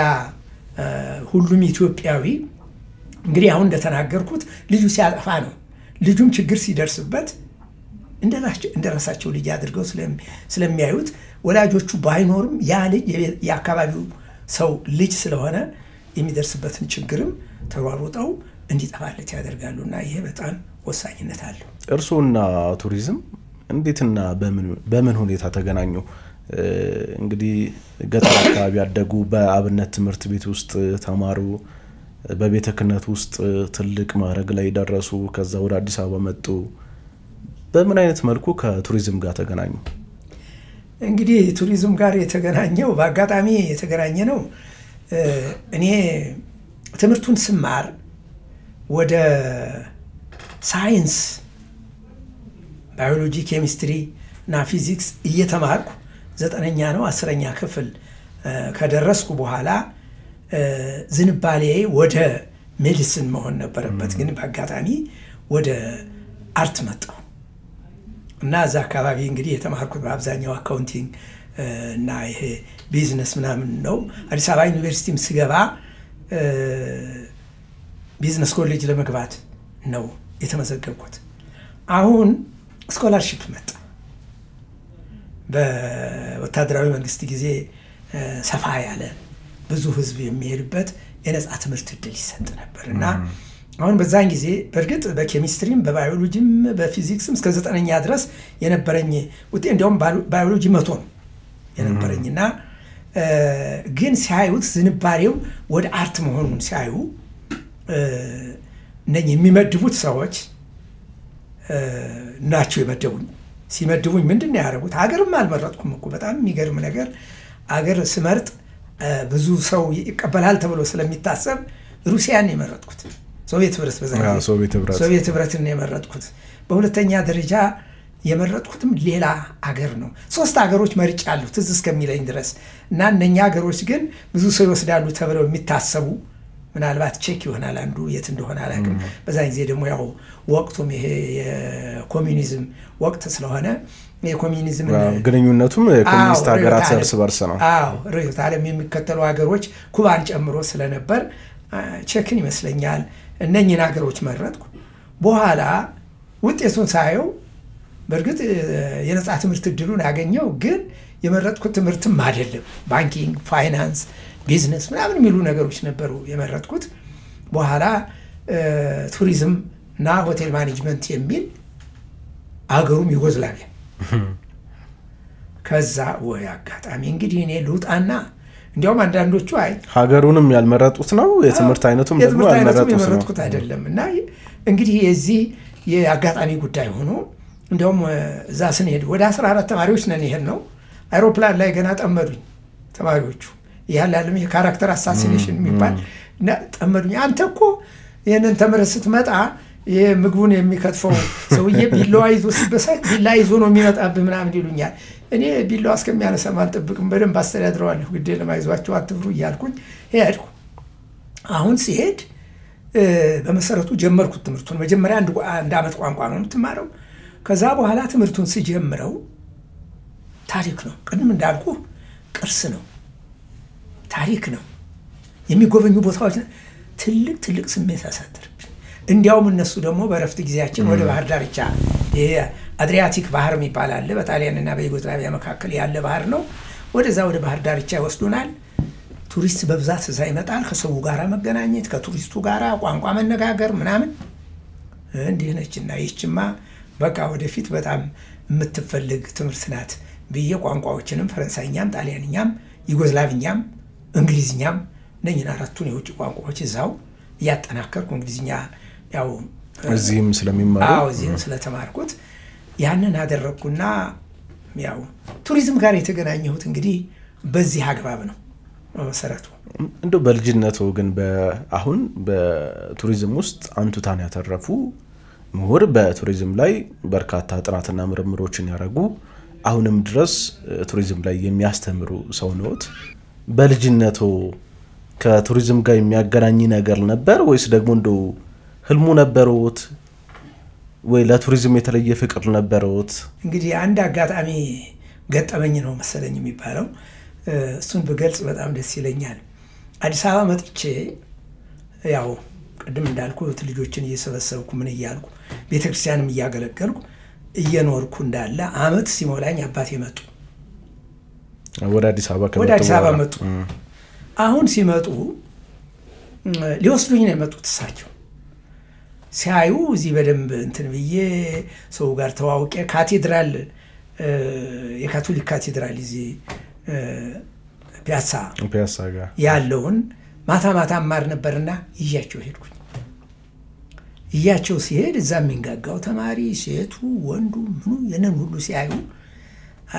ሁሉም ኢትዮጵያዊ እንግዲህ አሁን እንደተናገርኩት ልጁ ሲያጠፋ ነው ልጁም ችግር ሲደርስበት እንደራሳቸው ልጅ አድርገው ስለሚያዩት ወላጆቹ ባይኖርም ያ ልጅ የአካባቢው ሰው ልጅ ስለሆነ የሚደርስበትን ችግርም ተሯሩጠው እንዲጠፋለት ያደርጋሉና ይሄ በጣም ወሳኝነት አለው። እርሶና ቱሪዝም እንዴትና በምን ሁኔታ ተገናኙ? እንግዲህ ገጠር አካባቢ ያደጉ በአብነት ትምህርት ቤት ውስጥ ተማሩ፣ በቤተ ክህነት ውስጥ ትልቅ ማዕረግ ላይ ደረሱ፣ ከዛ ወደ አዲስ አበባ መጡ። በምን አይነት መልኩ ከቱሪዝም ጋር ተገናኙ? እንግዲህ ቱሪዝም ጋር የተገናኘው በአጋጣሚ የተገናኘ ነው። እኔ ትምህርቱን ስማር ወደ ሳይንስ ባዮሎጂ፣ ኬሚስትሪ እና ፊዚክስ እየተማርኩ 9ኛ ነው 10ኛ ክፍል ከደረስኩ በኋላ ዝንባሌ ወደ ሜዲሲን መሆን ነበረበት። ግን በአጋጣሚ ወደ አርት መጣሁ እና እዛ አካባቢ እንግዲህ የተማርኩት በአብዛኛው አካውንቲንግ እና ይሄ ቢዝነስ ምናምን ነው። አዲስ አበባ ዩኒቨርሲቲም ስገባ ቢዝነስ ኮሌጅ ለመግባት ነው የተመዘገብኩት። አሁን ስኮላርሺፕ መጣ። በወታደራዊ መንግስት ጊዜ ሰፋ ያለ ብዙ ህዝብ የሚሄድበት የነጻ ትምህርት እድል ይሰጥ ነበር እና አሁን በዛን ጊዜ በእርግጥ በኬሚስትሪም በባዮሎጂም በፊዚክስም እስከ 9ኛ ድረስ የነበረኝ ውጤት እንዲያውም ባዮሎጂ 100 ነው የነበረኝና ግን ሲያዩት ዝንባሬው ወደ አርት መሆኑን ሲያዩ እነኚህ የሚመድቡት ሰዎች ናቸው የመደቡኝ። ሲመድቡኝ ምንድን ነው ያደረጉት? ሀገርም አልመረጥኩም እኮ በጣም የሚገርም ነገር። ሀገር ስመርጥ ብዙ ሰው ይቀበላል ተብሎ ስለሚታሰብ ሩሲያን የመረጥኩት፣ ሶቪየት ህብረት በዛ ሶቪየት ህብረትን የመረጥኩት። በሁለተኛ ደረጃ የመረጥኩትም ሌላ ሀገር ነው። 3 ሀገሮች መርጫለሁ ትዝ እስከሚለኝ ድረስ እና እነኛ ሀገሮች ግን ብዙ ሰው ይወስዳሉ ተብለው የሚታሰቡ ምናልባት ቼክ ይሆናል አንዱ የት እንደሆነ አላውቅም። በዛ ጊዜ ደግሞ ያው ወቅቱም ይሄ የኮሚኒዝም ወቅት ስለሆነ የኮሚኒዝም ግንኙነቱም የኮሚኒስት ሀገራት እርስ በርስ ነው። አዎ ርዕዮተ ዓለም የሚከተሉ ሀገሮች ኩባን ጨምሮ ስለነበር ቼክን ይመስለኛል እነኚህን ሀገሮች መረጥኩ። በኋላ ውጤቱን ሳየው በእርግጥ የነጻ ትምህርት እድሉን ያገኘው ግን የመረጥኩት ትምህርትም አይደለም። ባንኪንግ፣ ፋይናንስ፣ ቢዝነስ ምናምን የሚሉ ነገሮች ነበሩ የመረጥኩት። በኋላ ቱሪዝም እና ሆቴል ማኔጅመንት የሚል አገሩም ዩጎዝላቪያ። ከዛ ወይ አጋጣሚ እንግዲህ እኔ ልውጣና እንዲያውም አንዳንዶቹ አይ ሀገሩንም ያልመረጡት ነው የትምህርት አይነቱም ደግሞ ያልመረጡት አይደለም እና እንግዲህ የዚህ የአጋጣሚ ጉዳይ ሆኖ እንዲያውም እዛ ስንሄድ ወደ 14 ተማሪዎች ነን ይሄን ነው አይሮፕላን ላይ ገና ጠመዱኝ ተማሪዎቹ። ያላለም የካራክተር አሳሲኔሽን የሚባል ጠመዱኝ። አንተ እኮ ይሄንን ተመረስ ስትመጣ የምግቡን የሚከትፈው ሰውዬ ቢላዋ ይዞ ሲበሳይ ቢላዋ ይዞ ነው የሚመጣብህ ምናምን ይሉኛል። እኔ ቢላዋ እስከሚያነሳም አልጠብቅም፣ በደንብ አስተዳድረዋለሁ፣ ግዴ ለማይዟቸው አትፍሩ እያልኩኝ ሄድኩ። አሁን ሲሄድ በመሰረቱ ጀመርኩት ትምህርቱን። መጀመሪያ አንድ ዓመት ቋንቋ ነው የምትማረው። ከዛ በኋላ ትምህርቱን ሲጀምረው ታሪክ ነው። ቅድም እንዳልኩ ቅርስ ነው። ታሪክ ነው የሚጎበኙ ቦታዎች ትልቅ ስሜት ያሳድርብን። እንዲያውም እነሱ ደግሞ በረፍት ጊዜያችን ወደ ባህር ዳርቻ አድሪያቲክ ባህር የሚባል አለ በጣሊያንና በዩጎዝላቪያ መካከል ያለ ባህር ነው። ወደዛ ወደ ባህር ዳርቻ ይወስዱናል። ቱሪስት በብዛት እዛ ይመጣል። ከሰው ጋር መገናኘት ከቱሪስቱ ጋር ቋንቋ መነጋገር ምናምን እንዲህ ነችና ይህችማ በቃ ወደፊት በጣም የምትፈልግ ትምህርት ናት ብዬ ቋንቋዎችንም ፈረንሳይኛም ጣሊያንኛም ዩጎዝላቪኛም እንግሊዝኛም ነኝና አራቱን የውጭ ቋንቋዎች እዛው ያጠናከርኩ እንግሊዝኛ ያው እዚህም ስለሚማሩ እዚህም ስለተማርኩት ያንን አደረኩና ያው ቱሪዝም ጋር የተገናኘሁት እንግዲህ በዚህ አግባብ ነው መሰረቱ። እንደው በልጅነቱ ግን አሁን በቱሪዝም ውስጥ አንቱታን ያተረፉ ምሁር በቱሪዝም ላይ በርካታ ጥናትና ምርምሮችን ያደረጉ አሁንም ድረስ ቱሪዝም ላይ የሚያስተምሩ ሰው ነዎት። በልጅነቱ ከቱሪዝም ጋር የሚያገናኝ ነገር ነበር ወይስ ደግሞ እንደው ህልሙ ነበርዎት ወይ ለቱሪዝም የተለየ ፍቅር ነበርዎት? እንግዲህ አንድ አጋጣሚ ገጠመኝ ነው መሰለኝ የሚባለው እሱን በገልጽ በጣም ደስ ይለኛል። አዲስ አበባ መጥቼ ያው ቀደም እንዳልኩት ልጆችን እየሰበሰብኩ ምን እያልኩ ቤተክርስቲያንም እያገለገልኩ እየኖርኩ እንዳለ አመት ሲሞላኝ አባቴ መጡ። ወደ አዲስ አበባ መጡ። አሁን ሲመጡ ሊወስዱኝ ነው የመጡት። እሳቸው ሲያዩ እዚህ በደንብ እንትን ብዬ ሰው ጋር ተዋውቄ ካቴድራል የካቶሊክ ካቴድራል እዚህ ፒያሳ ጋር ያለውን ማታ ማር ነበርና ይያቸው ሄድኩኝ። ይያቸው ሲሄድ እዛ የሚንጋጋው ተማሪ ሴቱ ወንዱ ምኑ የነን ሁሉ ሲያዩ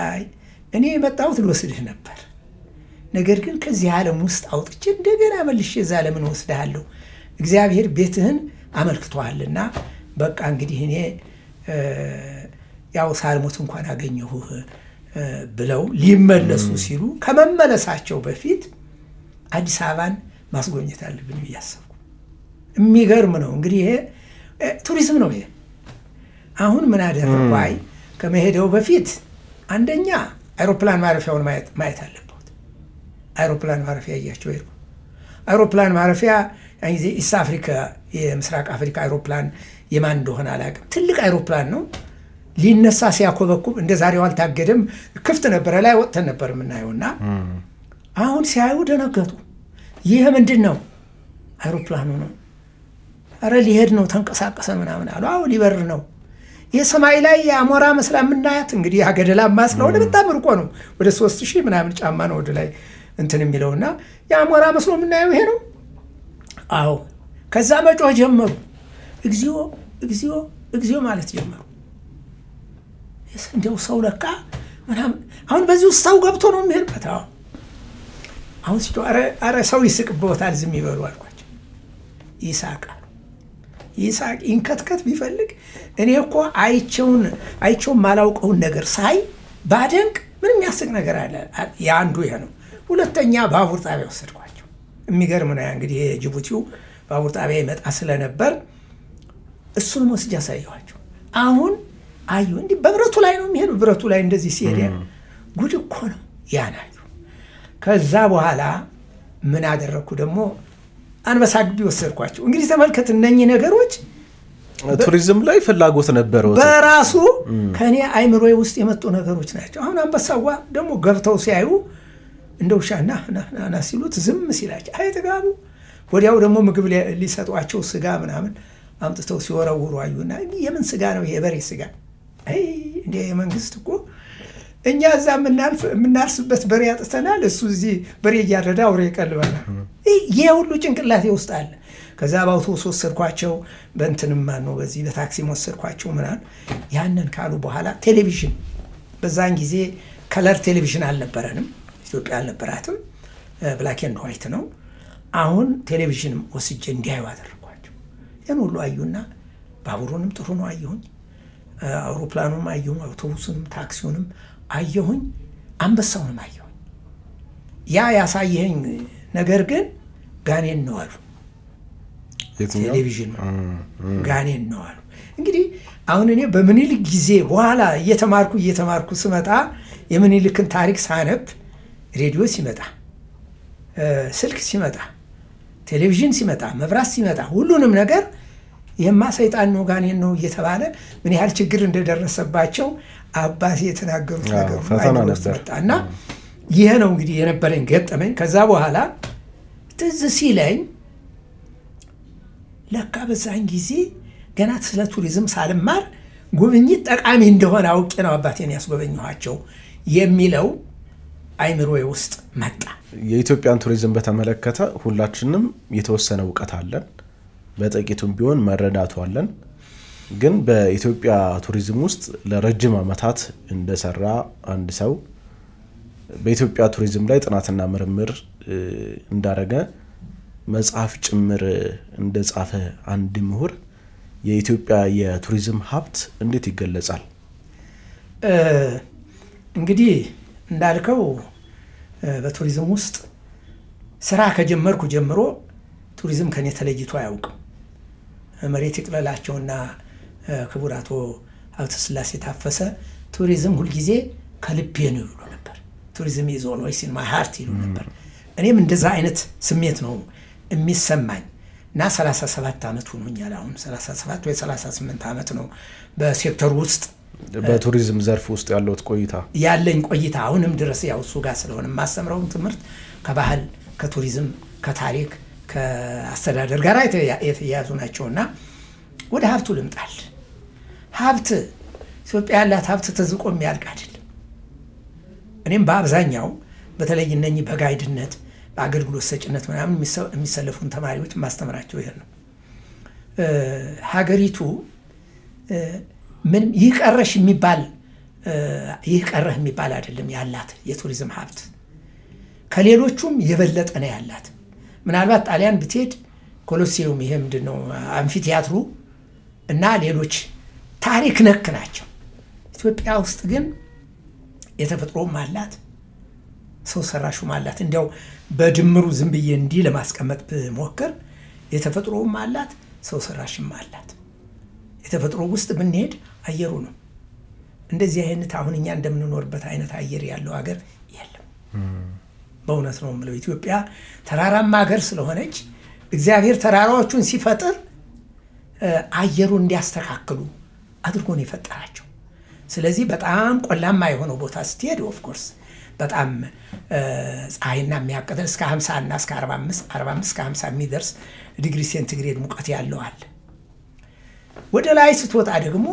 አይ እኔ የመጣሁት ልወስድህ ነበር፣ ነገር ግን ከዚህ ዓለም ውስጥ አውጥቼ እንደገና መልሼ እዛ ለምን ወስድሃለሁ? እግዚአብሔር ቤትህን አመልክቷልና በቃ እንግዲህ እኔ ያው ሳልሞት እንኳን አገኘሁህ ብለው ሊመለሱ ሲሉ ከመመለሳቸው በፊት አዲስ አበባን ማስጎብኘት አለብኝ ብያሰብኩ። የሚገርም ነው እንግዲህ ይሄ ቱሪዝም ነው። ይሄ አሁን ምን አደረኩ? አይ ከመሄደው በፊት አንደኛ አይሮፕላን ማረፊያውን ማየት አለበት። አይሮፕላን ማረፊያ ያያቸው ሄድኩ። አይሮፕላን ማረፊያ እንግዲህ ኢስት አፍሪካ የምስራቅ አፍሪካ አይሮፕላን የማን እንደሆነ አላውቅም። ትልቅ አይሮፕላን ነው። ሊነሳ ሲያኮበኩብ እንደ ዛሬው አልታገደም፣ ክፍት ነበር፣ ላይ ወጥተን ነበር የምናየውና አሁን ሲያዩ ደነገጡ። ይሄ ምንድነው? አይሮፕላኑ ነው። አረ ሊሄድ ነው ተንቀሳቀሰ ምናምን አሉ። አዎ ሊበር ነው። የሰማይ ላይ የአሞራ መስላ የምናያት እንግዲህ አገደላማ ስለሆነ በጣም ርቆ ነው፣ ወደ 3000 ምናምን ጫማ ነው ወደ ላይ እንትን የሚለውና የአሞራ መስሎ የምናየው ይሄ ነው። አዎ ከዛ መጮህ ጀመሩ። እግዚኦ እግዚኦ እግዚኦ ማለት ጀመሩ። እንደው ሰው ለካ ምናምን አሁን በዚህ ውስጥ ሰው ገብቶ ነው የሚሄድበት። አሁን ሲጮህ አረ ሰው ይስቅበታል ዝም ይበሉ አልኳቸው። ይሳቃል። ይሳቅ ይንከትከት ቢፈልግ እኔ እኮ አይቼው ማላውቀውን ነገር ሳይ ባደንቅ ምንም ያስቅ ነገር አለ። ያንዱ ይሄ ነው። ሁለተኛ ባቡር ጣቢያ ወሰድኳቸው። የሚገርም ነው እንግዲህ የጅቡቲው ባቡር ጣቢያ ይመጣ ስለነበር እሱን ወስጄ አሳየኋቸው። አሁን አዩ እንዲህ በብረቱ ላይ ነው የሚሄዱ። ብረቱ ላይ እንደዚህ ሲሄድ ጉድ እኮ ነው ያናዩ። ከዛ በኋላ ምን አደረኩ ደግሞ አንበሳ ግቢ ወሰድኳቸው። እንግዲህ ተመልከት እነኚህ ነገሮች ቱሪዝም ላይ ፍላጎት ነበረው በራሱ ከኔ አይምሮዬ ውስጥ የመጡ ነገሮች ናቸው። አሁን አንበሳዋ ደግሞ ገብተው ሲያዩ እንደውሻና ና ሲሉት ዝም ሲላቸው አይተጋቡ። ወዲያው ደግሞ ምግብ ሊሰጧቸው ስጋ ምናምን አምጥተው ሲወረውሩ አዩና የምን ስጋ ነው ይሄ? በሬ ስጋ። አይ እንደ የመንግስት እኮ እኛ እዛ የምናርስበት በሬ ያጥተናል፣ እሱ እዚህ በሬ እያረዳ አውሬ ይቀልባል። ይሄ ሁሉ ጭንቅላቴ ውስጥ አለ። ከዛ በአውቶቡስ ወሰድኳቸው፣ በእንትንም ነው በዚህ በታክሲ ወሰድኳቸው ምናምን። ያንን ካሉ በኋላ ቴሌቪዥን፣ በዛን ጊዜ ከለር ቴሌቪዥን አልነበረንም፣ ኢትዮጵያ አልነበራትም፣ ብላክ ኤንድ ዋይት ነው። አሁን ቴሌቪዥንም ወስጄ እንዲያዩ አደረኳቸው። ያን ሁሉ አዩና ባቡሩንም ጥሩ ነው አየሁኝ፣ አውሮፕላኑንም አየሁኝ፣ አውቶቡሱንም ታክሲውንም አየሁኝ፣ አንበሳውንም አየሁኝ። ያ ያሳየኝ ነገር ግን ጋኔን ነው አሉ። ቴሌቪዥን ጋኔን ነው አሉ። እንግዲህ አሁን እኔ በምኒልክ ጊዜ በኋላ እየተማርኩ ስመጣ የምኒልክን ታሪክ ሳነብ ሬዲዮ ሲመጣ ስልክ ሲመጣ ቴሌቪዥን ሲመጣ መብራት ሲመጣ ሁሉንም ነገር የማ ሰይጣን ነው ጋኔን ነው እየተባለ ምን ያህል ችግር እንደደረሰባቸው አባቴ የተናገሩት ነገር ፈተናና ይሄ ነው እንግዲህ የነበረኝ ገጠመኝ። ከዛ በኋላ ትዝ ሲለኝ ለካ በዛን ጊዜ ገና ስለ ቱሪዝም ሳልማር ጉብኝት ጠቃሚ እንደሆነ አውቄ ነው አባቴን ያስጎበኘኋቸው የሚለው አይምሮዬ ውስጥ መጣ። የኢትዮጵያን ቱሪዝም በተመለከተ ሁላችንም የተወሰነ ዕውቀት አለን፣ በጥቂቱም ቢሆን መረዳቱ አለን። ግን በኢትዮጵያ ቱሪዝም ውስጥ ለረጅም ዓመታት እንደሰራ አንድ ሰው በኢትዮጵያ ቱሪዝም ላይ ጥናትና ምርምር እንዳደረገ መጽሐፍ ጭምር እንደጻፈ አንድ ምሁር የኢትዮጵያ የቱሪዝም ሀብት እንዴት ይገለጻል? እንግዲህ እንዳልከው በቱሪዝም ውስጥ ስራ ከጀመርኩ ጀምሮ ቱሪዝም ከኔ ተለይቶ አያውቅም። መሬት ይቅለላቸውና ክቡር አቶ ሀብተ ስላሴ ታፈሰ ቱሪዝም ሁሉ ጊዜ ከልቤ ነው ይሉ ነበር። ቱሪዝም is always in my heart ይሉ ነበር። እኔም እንደዛ አይነት ስሜት ነው የሚሰማኝ እና 37 አመት ሆኖኛል። አሁን 37 ወይ 38 አመት ነው በሴክተሩ ውስጥ በቱሪዝም ዘርፍ ውስጥ ያለኝ ቆይታ አሁንም ድረስ ያው እሱ ጋር ስለሆነ ማስተምረው ትምህርት ከባህል ከቱሪዝም ከታሪክ ከአስተዳደር ጋር የተያያዙ ናቸውና ወደ ሀብቱ ልምጣል። ሀብት ኢትዮጵያ ያላት ሀብት ተዝቆ የሚያልቅ አይደለም። እኔም በአብዛኛው በተለይ እነኚህ በጋይድነት በአገልግሎት ሰጭነት ምናምን የሚሰለፉን ተማሪዎች ማስተምራቸው ይሄን ነው። ሀገሪቱ ምን ይቀረሽ የሚባል አይደለም ያላት የቱሪዝም ሀብት ከሌሎቹም የበለጠ ነው ያላት። ምናልባት ጣሊያን ብትሄድ ኮሎሲየም ይሄ ምንድነው አምፊቲያትሩ እና ሌሎች ታሪክ ነክ ናቸው። ኢትዮጵያ ውስጥ ግን የተፈጥሮም አላት ሰው ሰራሹም አላት። እንዲያው በድምሩ ዝም ብዬ እንዲህ ለማስቀመጥ ብሞክር የተፈጥሮም አላት ሰው ሰራሽም አላት። የተፈጥሮ ውስጥ ብንሄድ አየሩ ነው። እንደዚህ አይነት አሁን እኛ እንደምንኖርበት አይነት አየር ያለው ሀገር የለም። በእውነት ነው የምለው። ኢትዮጵያ ተራራማ ሀገር ስለሆነች እግዚአብሔር ተራራዎቹን ሲፈጥር አየሩን እንዲያስተካክሉ አድርጎ ነው የፈጠራቸው። ስለዚህ በጣም ቆላማ የሆነው ቦታ ስትሄድ ኦፍ ኮርስ በጣም ፀሐይና የሚያቀጥል እስከ 50 እና እስከ 45 እስከ 50 የሚደርስ ዲግሪ ሴንቲግሬድ ሙቀት ያለው አለ። ወደ ላይ ስትወጣ ደግሞ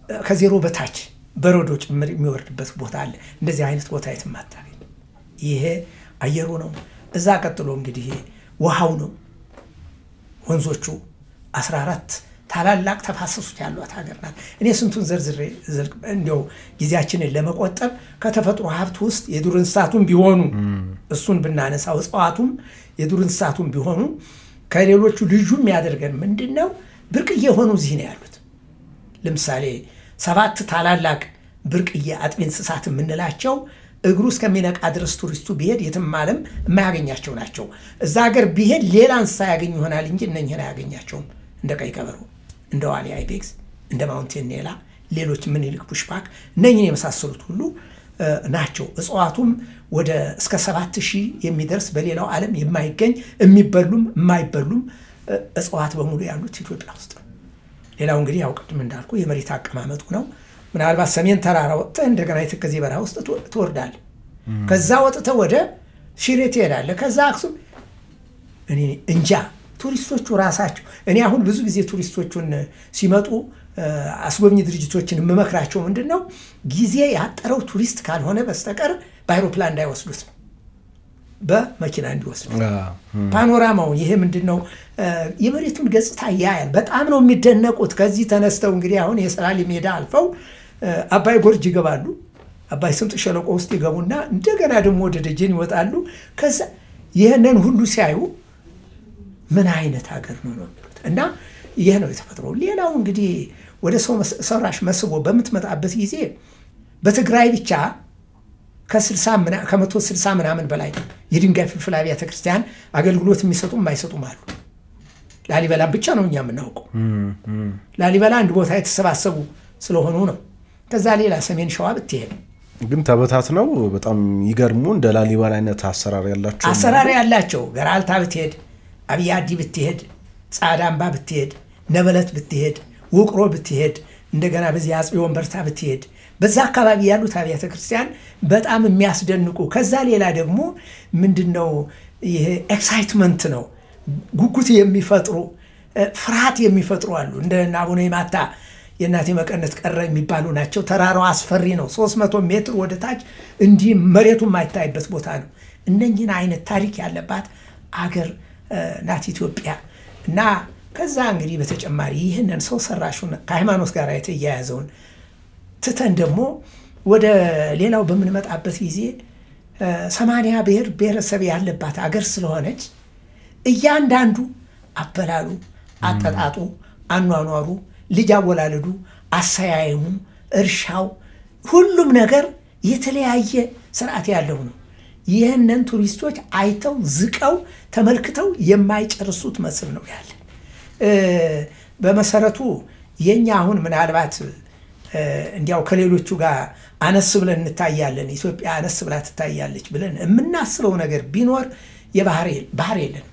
ከዜሮ በታች በረዶ ጭምር የሚወርድበት ቦታ አለ። እንደዚህ አይነት ቦታ የትም አታገኝ። ይሄ አየሩ ነው። እዛ ቀጥሎ እንግዲህ ውሃው ነው። ወንዞቹ 14 ታላላቅ ተፋሰሱት ያሏት ሀገር ናት። እኔ ስንቱን ዘርዝሬ እንዲያው ጊዜያችንን ለመቆጠብ ከተፈጥሮ ሀብት ውስጥ የዱር እንስሳቱም ቢሆኑ እሱን ብናነሳው እጽዋቱም የዱር እንስሳቱም ቢሆኑ ከሌሎቹ ልዩ የሚያደርገን ምንድነው? ብርቅዬ ሆኑ እዚህ ነው ያሉት። ለምሳሌ 7 ታላላቅ ብርቅዬ አጥቢ እንስሳት የምንላቸው እግሩ እስከሚነቃ ድረስ ቱሪስቱ ቢሄድ የትም ዓለም የማያገኛቸው ናቸው። እዛ ሀገር ቢሄድ ሌላ እንስሳ ያገኝ ይሆናል እንጂ እነኝህን አያገኛቸውም። እንደ ቀይ ቀበሮ፣ እንደ ዋልያ አይቤክስ፣ እንደ ማውንቴን ኔላ፣ ሌሎች ምኒልክ ቡሽባክ እነኝህን የመሳሰሉት ሁሉ ናቸው። እጽዋቱም ወደ እስከ 7000 የሚደርስ በሌላው ዓለም የማይገኝ የሚበሉም የማይበሉም እጽዋት በሙሉ ያሉት ኢትዮጵያ ውስጥ ነው። ሌላው እንግዲህ ያው ቅድም እንዳልኩ የመሬት አቀማመጡ ነው። ምናልባት ሰሜን ተራራ ወጥተህ እንደገና የተከዜ በረሃ ውስጥ ትወርዳለህ። ከዛ ወጥተህ ወደ ሽሬ ትሄዳለህ። ከዛ አክሱም እኔ እንጃ ቱሪስቶቹ ራሳቸው እኔ አሁን ብዙ ጊዜ ቱሪስቶቹን ሲመጡ አስጎብኝ ድርጅቶችን የምመክራቸው ምንድነው ጊዜ ያጠረው ቱሪስት ካልሆነ በስተቀር በአይሮፕላን እንዳይወስዱት ነው፣ በመኪና እንዲወስዱት። ፓኖራማው ይሄ ምንድነው የመሬቱን ገጽታ ያያል። በጣም ነው የሚደነቁት። ከዚህ ተነስተው እንግዲህ አሁን የሰላሌ ሜዳ አልፈው አባይ ጎርጅ ይገባሉ። አባይ ስምጥ ሸለቆ ውስጥ ይገቡና እንደገና ደግሞ ወደ ደጀን ይወጣሉ። ከዛ ይሄንን ሁሉ ሲያዩ ምን አይነት ሀገር ነው የሚሉት እና ይሄ ነው የተፈጥሮ። ሌላው እንግዲህ ወደ ሰው ሰራሽ መስቦ በምትመጣበት ጊዜ በትግራይ ብቻ ከ160 ምናምን በላይ የድንጋይ ፍልፍል አብያተ ክርስቲያን አገልግሎት የሚሰጡም የማይሰጡም አሉ። ላሊበላ ብቻ ነው እኛ የምናውቀው። ላሊበላ አንድ ቦታ የተሰባሰቡ ስለሆኑ ነው። ከዛ ሌላ ሰሜን ሸዋ ብትሄድ ግን ተበታትነው በጣም ይገርሙ እንደ ላሊበላ አይነት አሰራር ያላቸው ገራልታ ብትሄድ አብያዲ ብትሄድ ጻዳምባ ብትሄድ ነበለት ብትሄድ ውቅሮ ብትሄድ እንደገና በዚህ አጽዮን በርታ ብትሄድ በዛ አካባቢ ያሉት አብያተ ክርስቲያን በጣም የሚያስደንቁ ከዛ ሌላ ደግሞ ምንድነው ይሄ ኤክሳይትመንት ነው ጉጉት የሚፈጥሩ ፍርሃት የሚፈጥሩ አሉ እንደ አቡነ ይማታ የናቴ መቀነት ቀረ የሚባሉ ናቸው ተራራው አስፈሪ ነው 300 ሜትር ወደ ታች እንዲ መሬቱ ማይታይበት ቦታ ነው እነኚህን አይነት ታሪክ ያለባት አገር ናት ኢትዮጵያ እና ከዛ እንግዲህ በተጨማሪ ይሄንን ሰው ሰራሹን ከሃይማኖት ጋር የተያያዘውን ትተን ደግሞ ወደ ሌላው በምንመጣበት ጊዜ 80 ብሔረሰብ ያለባት አገር ስለሆነች እያንዳንዱ አበላሉ አጠጣጡ አኗኗሩ ልጅ አወላለዱ አሰያየሙ እርሻው ሁሉም ነገር የተለያየ ስርዓት ያለው ነው ይሄንን ቱሪስቶች አይተው ዝቀው ተመልክተው የማይጨርሱት መስል ነው ያለ በመሰረቱ የኛ አሁን ምናልባት እንዲያው ከሌሎቹ ጋር አነስ ብለን እንታያለን ኢትዮጵያ አነስ ብላ ትታያለች ብለን የምናስበው ነገር ቢኖር የባህር የለን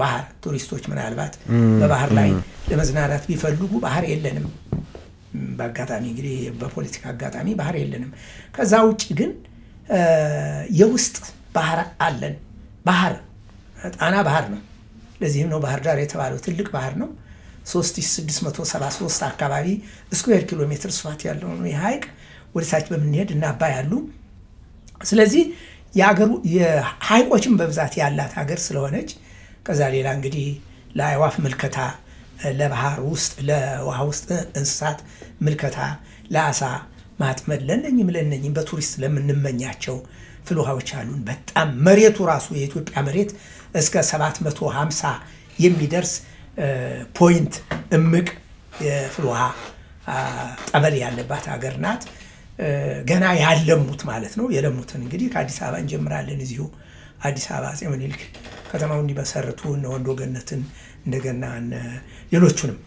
ባህር ቱሪስቶች ምናልባት በባህር ላይ ለመዝናናት ቢፈልጉ ባህር የለንም በአጋጣሚ እንግዲህ በፖለቲካ አጋጣሚ ባህር የለንም ከዛ ውጪ ግን የውስጥ ባህር አለን ባህር ጣና ባህር ነው ለዚህም ነው ባህር ዳር የተባለው ትልቅ ባህር ነው 3673 አካባቢ ስኩዌር ኪሎ ሜትር ስፋት ያለው ነው የሃይቅ ወደታች በመንሄድ እና አባይ ያሉ ስለዚህ ያገሩ የሃይቆችን በብዛት ያላት ሀገር ስለሆነች ከዛ ሌላ እንግዲህ ለአይዋፍ ምልከታ ለባህር ውስጥ ለውሃ ውስጥ እንስሳት ምልከታ ለአሳ ማጥመድ ለነኝም በቱሪስት ለምንመኛቸው ፍልውሃዎች አሉን በጣም መሬቱ ራሱ የኢትዮጵያ መሬት እስከ 750 የሚደርስ ፖይንት እምቅ የፍልውሃ ጠበል ያለባት ሀገር ናት ገና ያለሙት ማለት ነው የለሙትን እንግዲህ ከአዲስ አበባ እንጀምራለን እዚሁ አዲስ አበባ አፄ ምኒልክ ከተማው እንዲመሰርቱ ወንዶ ገነትን እንደገና ሌሎቹንም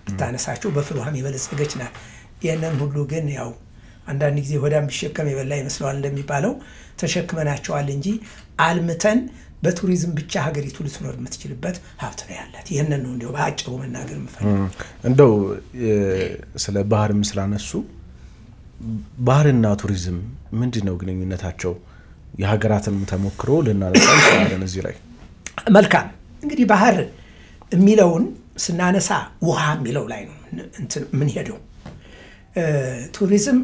ብታነሳቸው በፍልውሃም የበለጸገች ናት የነን ሁሉ ግን ያው አንዳንድ ጊዜ ወዳም ቢሸከም የበላ ይመስላል እንደሚባለው ተሸክመናቸዋል እንጂ አልምተን በቱሪዝም ብቻ ሀገሪቱ ልትኖር የምትችልበት ሀብት ነው ያላት ይሄንን ነው እንደው በአጭሩ መናገር የምፈልገው እንደው ስለ ባህርም ስላነሱ ባህርና ቱሪዝም ምንድነው ግንኙነታቸው የሀገራትን ተሞክሮ ለናነሳ እንችላለን እዚህ ላይ መልካም እንግዲህ ባህር የሚለውን ስናነሳ ውሃ የሚለው ላይ ነው እንትን ምን ሄደው ቱሪዝም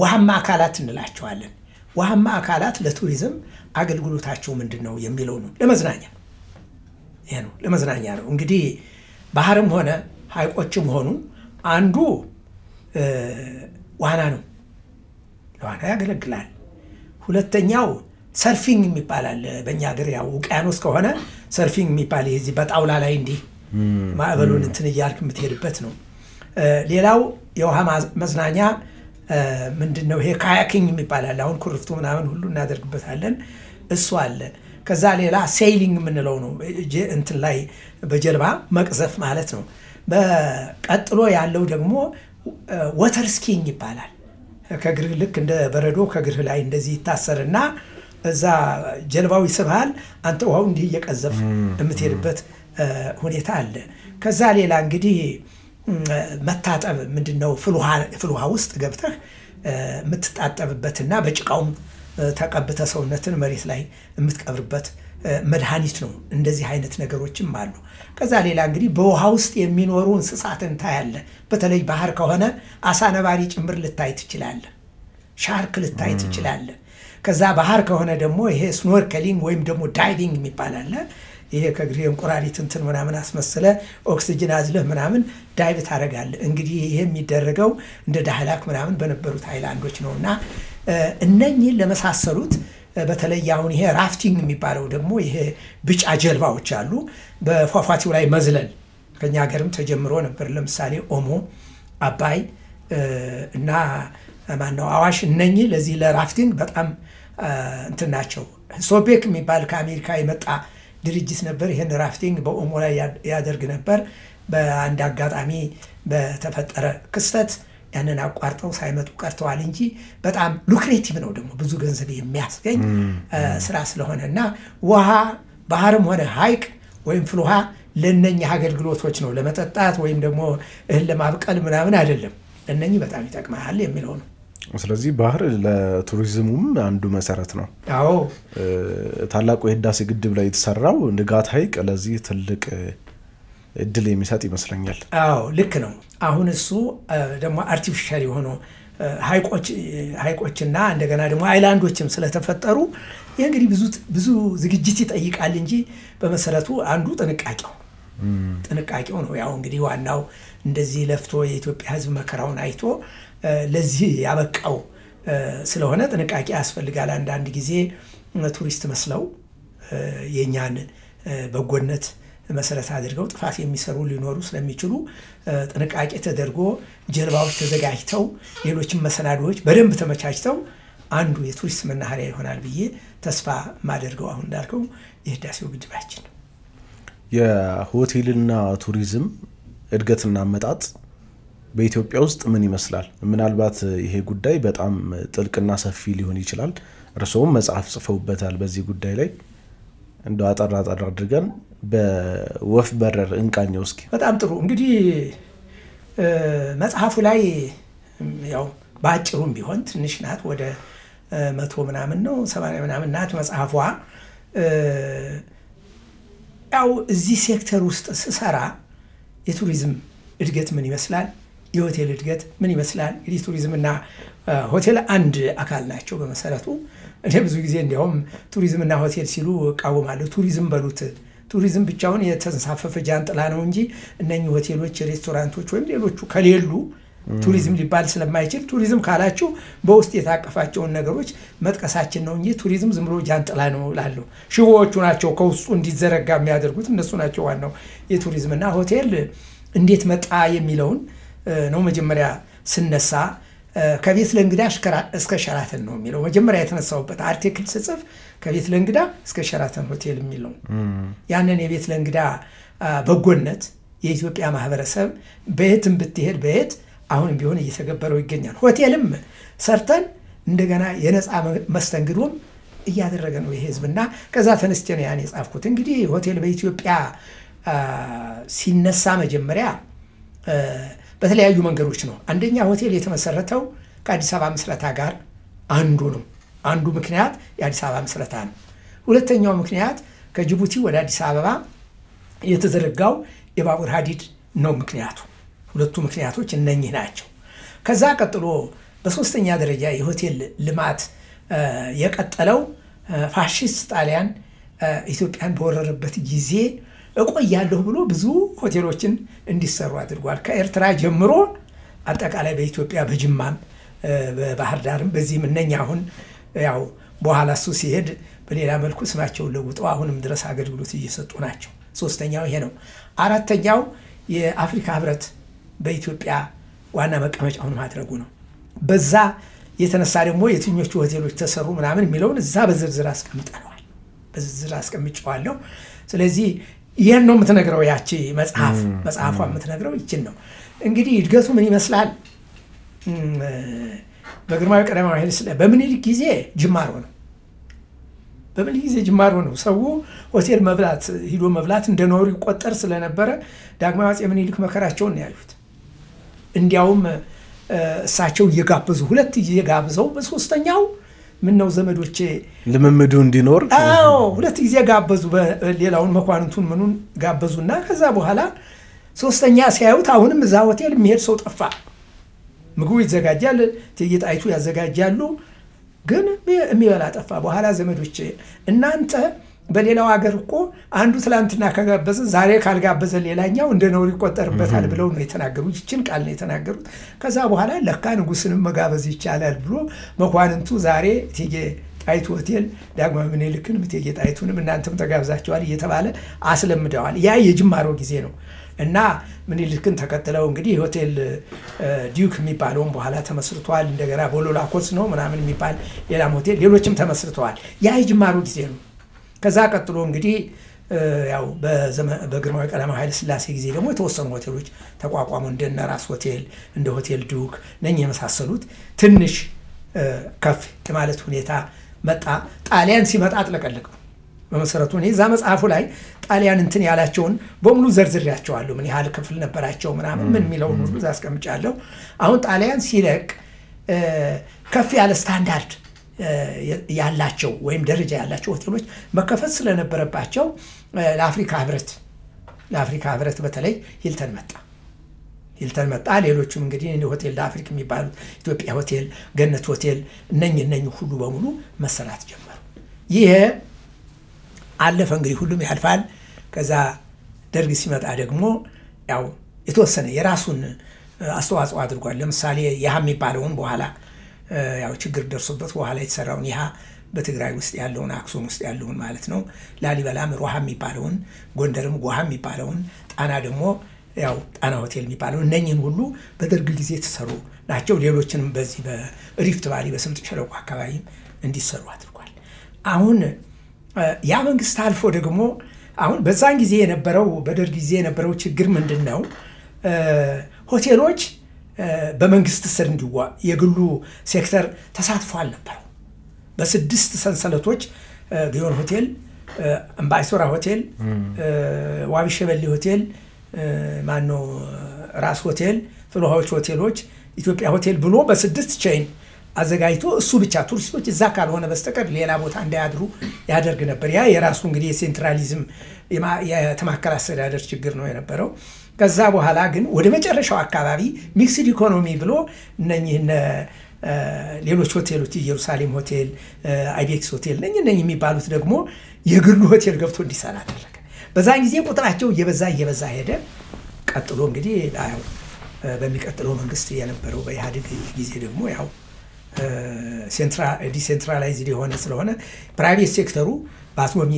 ውሃማ አካላት እንላቸዋለን ውሃማ አካላት ለቱሪዝም አገልግሎታቸው ምንድነው የሚለው ነው ለመዝናኛ ይሄ ነው ለመዝናኛ ነው እንግዲህ ባህርም ሆነ ሃይቆችም ሆኑ አንዱ ዋና ነው ዋና ያገለግላል ሁለተኛው ሰርፊንግ የሚባላል በእኛ ሀገር ያው ውቅያኖስ ከሆነ ሰርፊንግ የሚባል እዚህ በጣውላ ላይ እንዲ ማዕበሉን እንትን እያልክ የምትሄድበት ነው ሌላው የውሃ መዝናኛ ምንድነው ይሄ ካያኪንግ የሚባላል አሁን ኩርፍቱ ምናምን ሁሉ እናደርግበታለን እሱ አለ ከዛ ሌላ ሴይሊንግ የምንለው ነው እንትን ላይ በጀልባ መቅዘፍ ማለት ነው በቀጥሎ ያለው ደግሞ ዋተር ስኪንግ ይባላል ከግርህ ልክ እንደ በረዶ ከግርህ ላይ እንደዚህ ይታሰርና እዛ ጀልባው ይስብሃል አንተ ውሃው እንዲህ እየቀዘፍ የምትሄድበት ሁኔታ አለ ከዛ ሌላ እንግዲህ መታጠብ ምንድነው ፍልውሃ ውስጥ ገብተህ የምትጣጠብበትና በጭቃውም ተቀብተ ሰውነትን መሬት ላይ የምትቀብርበት መድኃኒት ነው እንደዚህ አይነት ነገሮችም አሉ ከዛ ሌላ እንግዲህ በውሃ ውስጥ የሚኖሩ እንስሳትን ታያለ በተለይ ባህር ከሆነ አሳ ነባሪ ጭምር ልታይ ትችላለህ ሻርክ ልታይ ትችላለህ ከዛ ባህር ከሆነ ደግሞ ይሄ ስኖርከሊንግ ወይም ደግሞ ዳይቪንግ የሚባላል ይሄ ከግሬ እንቁራሪት እንትን ምናምን አስመስለ ኦክሲጅን አዝለህ ምናምን ዳይቭ ታረጋለህ እንግዲህ ይሄ የሚደረገው እንደ ዳህላክ ምናምን በነበሩት ሃይላንዶች ነውና እነኚህ ለመሳሰሉት በተለይ አሁን ይሄ ራፍቲንግ የሚባለው ደግሞ ይሄ ብጫ ጀልባዎች አሉ በፏፏቴው ላይ መዝለል ከኛ ሀገርም ተጀምሮ ነበር ለምሳሌ ኦሞ አባይ እና ማነው አዋሽ እነኚህ ለዚህ ለራፍቲንግ በጣም እንትናቸው ሶቤክ የሚባል ከአሜሪካ የመጣ ድርጅት ነበር ይሄን ራፍቲንግ በኦሞ ላይ ያደርግ ነበር በአንድ አጋጣሚ በተፈጠረ ክስተት ያንን አቋርጠው ሳይመጡ ቀርተዋል እንጂ በጣም ሉክሬቲቭ ነው ደግሞ ብዙ ገንዘብ የሚያስገኝ ስራ ስለሆነና ውሃ ባህርም ሆነ ሐይቅ ወይም ፍልውሃ ለነኛ አገልግሎቶች ነው ለመጠጣት ወይም ደግሞ እህል ለማብቀል ምናምን አይደለም ለነኚህ በጣም ይጠቅማል የሚለው ነው ስለዚህ ባህር ለቱሪዝሙም አንዱ መሰረት ነው አዎ ታላቁ የህዳሴ ግድብ ላይ የተሰራው ንጋት ሐይቅ ለዚህ ትልቅ እድል የሚሰጥ ይመስለኛል አዎ ልክ ነው አሁን እሱ ደግሞ አርቲፊሻል የሆኑ ሐይቆችና እንደገና ደግሞ አይላንዶችም ስለተፈጠሩ እንግዲህ ብዙ ዝግጅት ይጠይቃል እንጂ በመሰረቱ አንዱ ጥንቃቄው ነው ያው እንግዲህ ዋናው እንደዚህ ለፍቶ የኢትዮጵያ ህዝብ መከራውን አይቶ ለዚህ ያበቃው ስለሆነ ጥንቃቄ ያስፈልጋል አንዳንድ ጊዜ ቱሪስት መስለው የኛን በጎነት መሰረት አድርገው ጥፋት የሚሰሩ ሊኖሩ ስለሚችሉ ጥንቃቄ ተደርጎ ጀልባዎች ተዘጋጅተው ሌሎችም መሰናዶዎች በደንብ ተመቻችተው አንዱ የቱሪስት መናኸሪያ ይሆናል ብዬ ተስፋ ማደርገው አሁን እንዳልከው የህዳሴው ግድባችን የሆቴልና ቱሪዝም እድገትና መጣጥ በኢትዮጵያ ውስጥ ምን ይመስላል ምናልባት ይሄ ጉዳይ በጣም ጥልቅና ሰፊ ሊሆን ይችላል እርሶም መጽሐፍ ጽፈውበታል በዚህ ጉዳይ ላይ እንደው አጠራ አድርገን በወፍ በረር እንቃኘው እስኪ በጣም ጥሩ እንግዲህ መጽሐፉ ላይ ያው ባጭሩም ቢሆን ትንሽ ናት ወደ 100 ምናምን ነው 80 ምናምን ናት መጽሐፏ ያው እዚህ ሴክተር ውስጥ ስሰራ የቱሪዝም እድገት ምን ይመስላል የሆቴል እድገት ምን ይመስላል እንግዲህ ቱሪዝምና ሆቴል አንድ አካል ናቸው በመሰረቱ እኔ ብዙ ጊዜ እንዲያውም ቱሪዝምና ሆቴል ሲሉ ቃወማለሁ ቱሪዝም በሉት ቱሪዝም ብቻውን የተንሳፈፈ ጃንጥላ ነው እንጂ እነኚህ ሆቴሎች ሬስቶራንቶች ወይም ሌሎቹ ከሌሉ ቱሪዝም ሊባል ስለማይችል ቱሪዝም ካላችሁ በውስጥ የታቀፋቸውን ነገሮች መጥቀሳችን ነው እንጂ ቱሪዝም ዝም ብሎ ጃንጥላ ነው እላለሁ ሽቦዎቹ ናቸው ከውስጡ እንዲዘረጋ የሚያደርጉት እነሱ ናቸው ዋናው የቱሪዝምና ሆቴል እንዴት መጣ የሚለውን ነው መጀመሪያ ስነሳ ከቤት ለእንግዳ እስከ ሸራተን ነው የሚለው መጀመሪያ የተነሳውበት አርቲክል ጽፍ ከቤት ለእንግዳ እስከ ሸራተን ሆቴል የሚለው ያንን የቤት ለእንግዳ በጎነት የኢትዮጵያ ማህበረሰብ በየትም ብትሄድ በየት አሁን ቢሆን እየተገበረው ይገኛል ሆቴልም ሰርተን እንደገና የነፃ መስተንግዶም እያደረገ ነው የህዝብና ከዛ ተነስቼ ነው ያን የጻፍኩት እንግዲህ ሆቴል በኢትዮጵያ ሲነሳ መጀመሪያ በተለያዩ መንገዶች ነው አንደኛ ሆቴል የተመሰረተው ከአዲስ አበባ ምስረታ ጋር አንዱ ምክንያት የአዲስ አበባ ምስረታ ነው ሁለተኛው ምክንያት ከጅቡቲ ወደ አዲስ አበባ የተዘረጋው የባቡር ሀዲድ ነው ምክንያቱ ሁለቱ ምክንያቶች እነኚህ ናቸው ከዛ ቀጥሎ በሶስተኛ ደረጃ የሆቴል ልማት የቀጠለው ፋሺስት ጣሊያን ኢትዮጵያን በወረረበት ጊዜ እቆያለሁ ብሎ ብዙ ሆቴሎችን እንዲሰሩ አድርጓል ከኤርትራ ጀምሮ አጠቃላይ በኢትዮጵያ በጅማም በባህር ዳርም በዚህም እነኛ አሁን ያው በኋላ እሱ ሲሄድ በሌላ መልኩ ስማቸውን ለውጠው አሁንም ድረስ አገልግሎት እየሰጡ ናቸው ሶስተኛው ይሄ ነው አራተኛው የአፍሪካ ህብረት በኢትዮጵያ ዋና መቀመጫውን ማድረጉ ነው በዛ የተነሳ ደግሞ የትኞቹ ሆቴሎች ተሰሩ ምናምን የሚለውን እዛ በዝርዝር አስቀምጫለሁ ስለዚህ ይሄን ነው የምትነግረው ያቺ መጽሐፏ የምትነግረው ይችን ነው እንግዲህ እድገቱ ምን ይመስላል በግርማዊ ቀዳማዊ ኃይለ ሥላሴ በምኒልክ ጊዜ ጅማሮ ነው ሰው ሆቴል መብላት ሂዶ መብላት እንደኖሩ ይቆጠር ስለነበረ ዳግማዊ አፄ ምኒልክ መከራቸውን ነው ያዩት እንዲያውም እሳቸው እየጋበዙ ሁለት እየጋብዘው በሶስተኛው ምን ነው ዘመዶቼ ለመመዱ እንዲኖር ሁለት ጊዜ ጋበዙ በሌላውን መኳንንቱን ምኑን ጋበዙና ከዛ በኋላ ሶስተኛ ሲያዩት አሁንም እዛ ሆቴል የሚሄድ ሰው ጠፋ ምግቡ ይዘጋጃል ትይጣይቱ ያዘጋጃሉ ግን የሚበላ ጠፋ በኋላ ዘመዶቼ እናንተ በሌላው ሀገር እኮ አንዱ ትላንትና ከጋበዘ ዛሬ ካልጋበዘ ሌላኛው እንደነው ይቆጠርበታል ብለው ነው የተናገሩት ይችን ቃል ነው የተናገሩት ከዛ በኋላ ለካ ንጉስንም መጋበዝ ይቻላል ብሎ መኳንንቱ ዛሬ እቴጌ ጣይቱ ሆቴል ዳግማዊ ምኒልክንም እቴጌ ጣይቱንም እናንተም ተጋብዛቸዋል እየተባለ አስለምደዋል ያ የጅማሮ ጊዜ ነው እና ምኒልክን ተከትለው እንግዲህ ሆቴል ዲዩክ የሚባለውን በኋላ ተመስርቷል እንደገና ቦሎላኮስ ነው ምናምን የሚባል ሌላም ሆቴል ሌሎችም ተመስርተዋል ያ የጅማሮ ጊዜ ነው ከዛ ቀጥሎ እንግዲህ ያው በግርማዊ ቀዳማዊ ኃይለ ሥላሴ ጊዜ ደግሞ የተወሰኑ ሆቴሎች ተቋቋሙ እንደ ራስ ሆቴል እንደ ሆቴል ዱክ ነኝ የመሳሰሉት ትንሽ ከፍ ማለት ሁኔታ መጣ ጣሊያን ሲመጣ አጥለቀለቀው በመሰረቱ እኔ እዛ መጽሐፉ ላይ ጣሊያን እንትን ያላቸውን በሙሉ ዘርዝሬያቸዋለሁ ምን ያህል ክፍል ነበራቸው ምናምን ምን የሚለውን ሁሉ አስቀምጫለሁ አሁን ጣሊያን ሲለቅ ከፍ ያለ ስታንዳርድ ያላቸው ወይም ደረጃ ያላቸው ሆቴሎች መከፈት ስለነበረባቸው ለአፍሪካ ህብረት በተለይ ሂልተን መጣ ሌሎችም እንግዲህ እንደ ሆቴል ለአፍሪካ የሚባሉት ኢትዮጵያ ሆቴል ገነት ሆቴል እነኝ ሁሉ በሙሉ መሰራት ጀመሩ ይሄ አለፈ እንግዲህ ሁሉም ያልፋል ከዛ ደርግ ሲመጣ ደግሞ ያው የተወሰነ የራሱን አስተዋጽኦ አድርጓል ለምሳሌ ያህ የሚባለውን በኋላ ያው ችግር ደርሶበት በኋላ የተሰራውን ይሃ በትግራይ ውስጥ ያለውን አክሱም ውስጥ ያለውን ማለት ነው ላሊበላም ሮሃ የሚባለውን ጎንደርም ጎሃ የሚባለውን ጣና ደግሞ ያው ጣና ሆቴል የሚባለው እነኝን ሁሉ በደርግ ጊዜ ተሰሩ ናቸው ሌሎችንም በዚህ በሪፍት ቫሊ በስምጥ ሸለቆ አካባቢ እንዲሰሩ አድርጓል አሁን ያ መንግስት አልፎ ደግሞ አሁን በዛን ጊዜ የነበረው በደርግ ጊዜ የነበረው ችግር ምንድነው ሆቴሎች በመንግስት ስር እንዲዋ የግሉ ሴክተር ተሳትፎ አልነበረው በስድስት ሰንሰለቶች ጊዮን ሆቴል አምባይሶራ ሆቴል ዋቢ ሸበሌ ሆቴል ማኖ ራስ ሆቴል ፍሎሃዎች ሆቴሎች ኢትዮጵያ ሆቴል ብሎ በስድስት ቼይን አዘጋጅቶ እሱ ብቻ ቱሪስቶች እዛ ካልሆነ በስተቀር ሌላ ቦታ እንዳያድሩ ያደርግ ነበር ያ የራሱ እንግዲህ የሴንትራሊዝም የተማከለ አስተዳደር ችግር ነው የነበረው ከዛ በኋላ ግን ወደ መጨረሻው አካባቢ ሚክስድ ኢኮኖሚ ብሎ እነኚህን ሌሎች ሆቴሎች ኢየሩሳሌም ሆቴል አይቤክስ ሆቴል እነኚህ የሚባሉት ደግሞ የግሉ ሆቴል ገብቶ እንዲሰራ አደረገ በዛን ጊዜ ቁጥራቸው እየበዛ ሄደ ቀጥሎ እንግዲህ ያው በሚቀጥለው መንግስት የነበረው በኢህአዴግ ጊዜ ደግሞ ያው ዲሴንትራላይዝድ የሆነ ስለሆነ ፕራይቬት ሴክተሩ ባስጎብኚ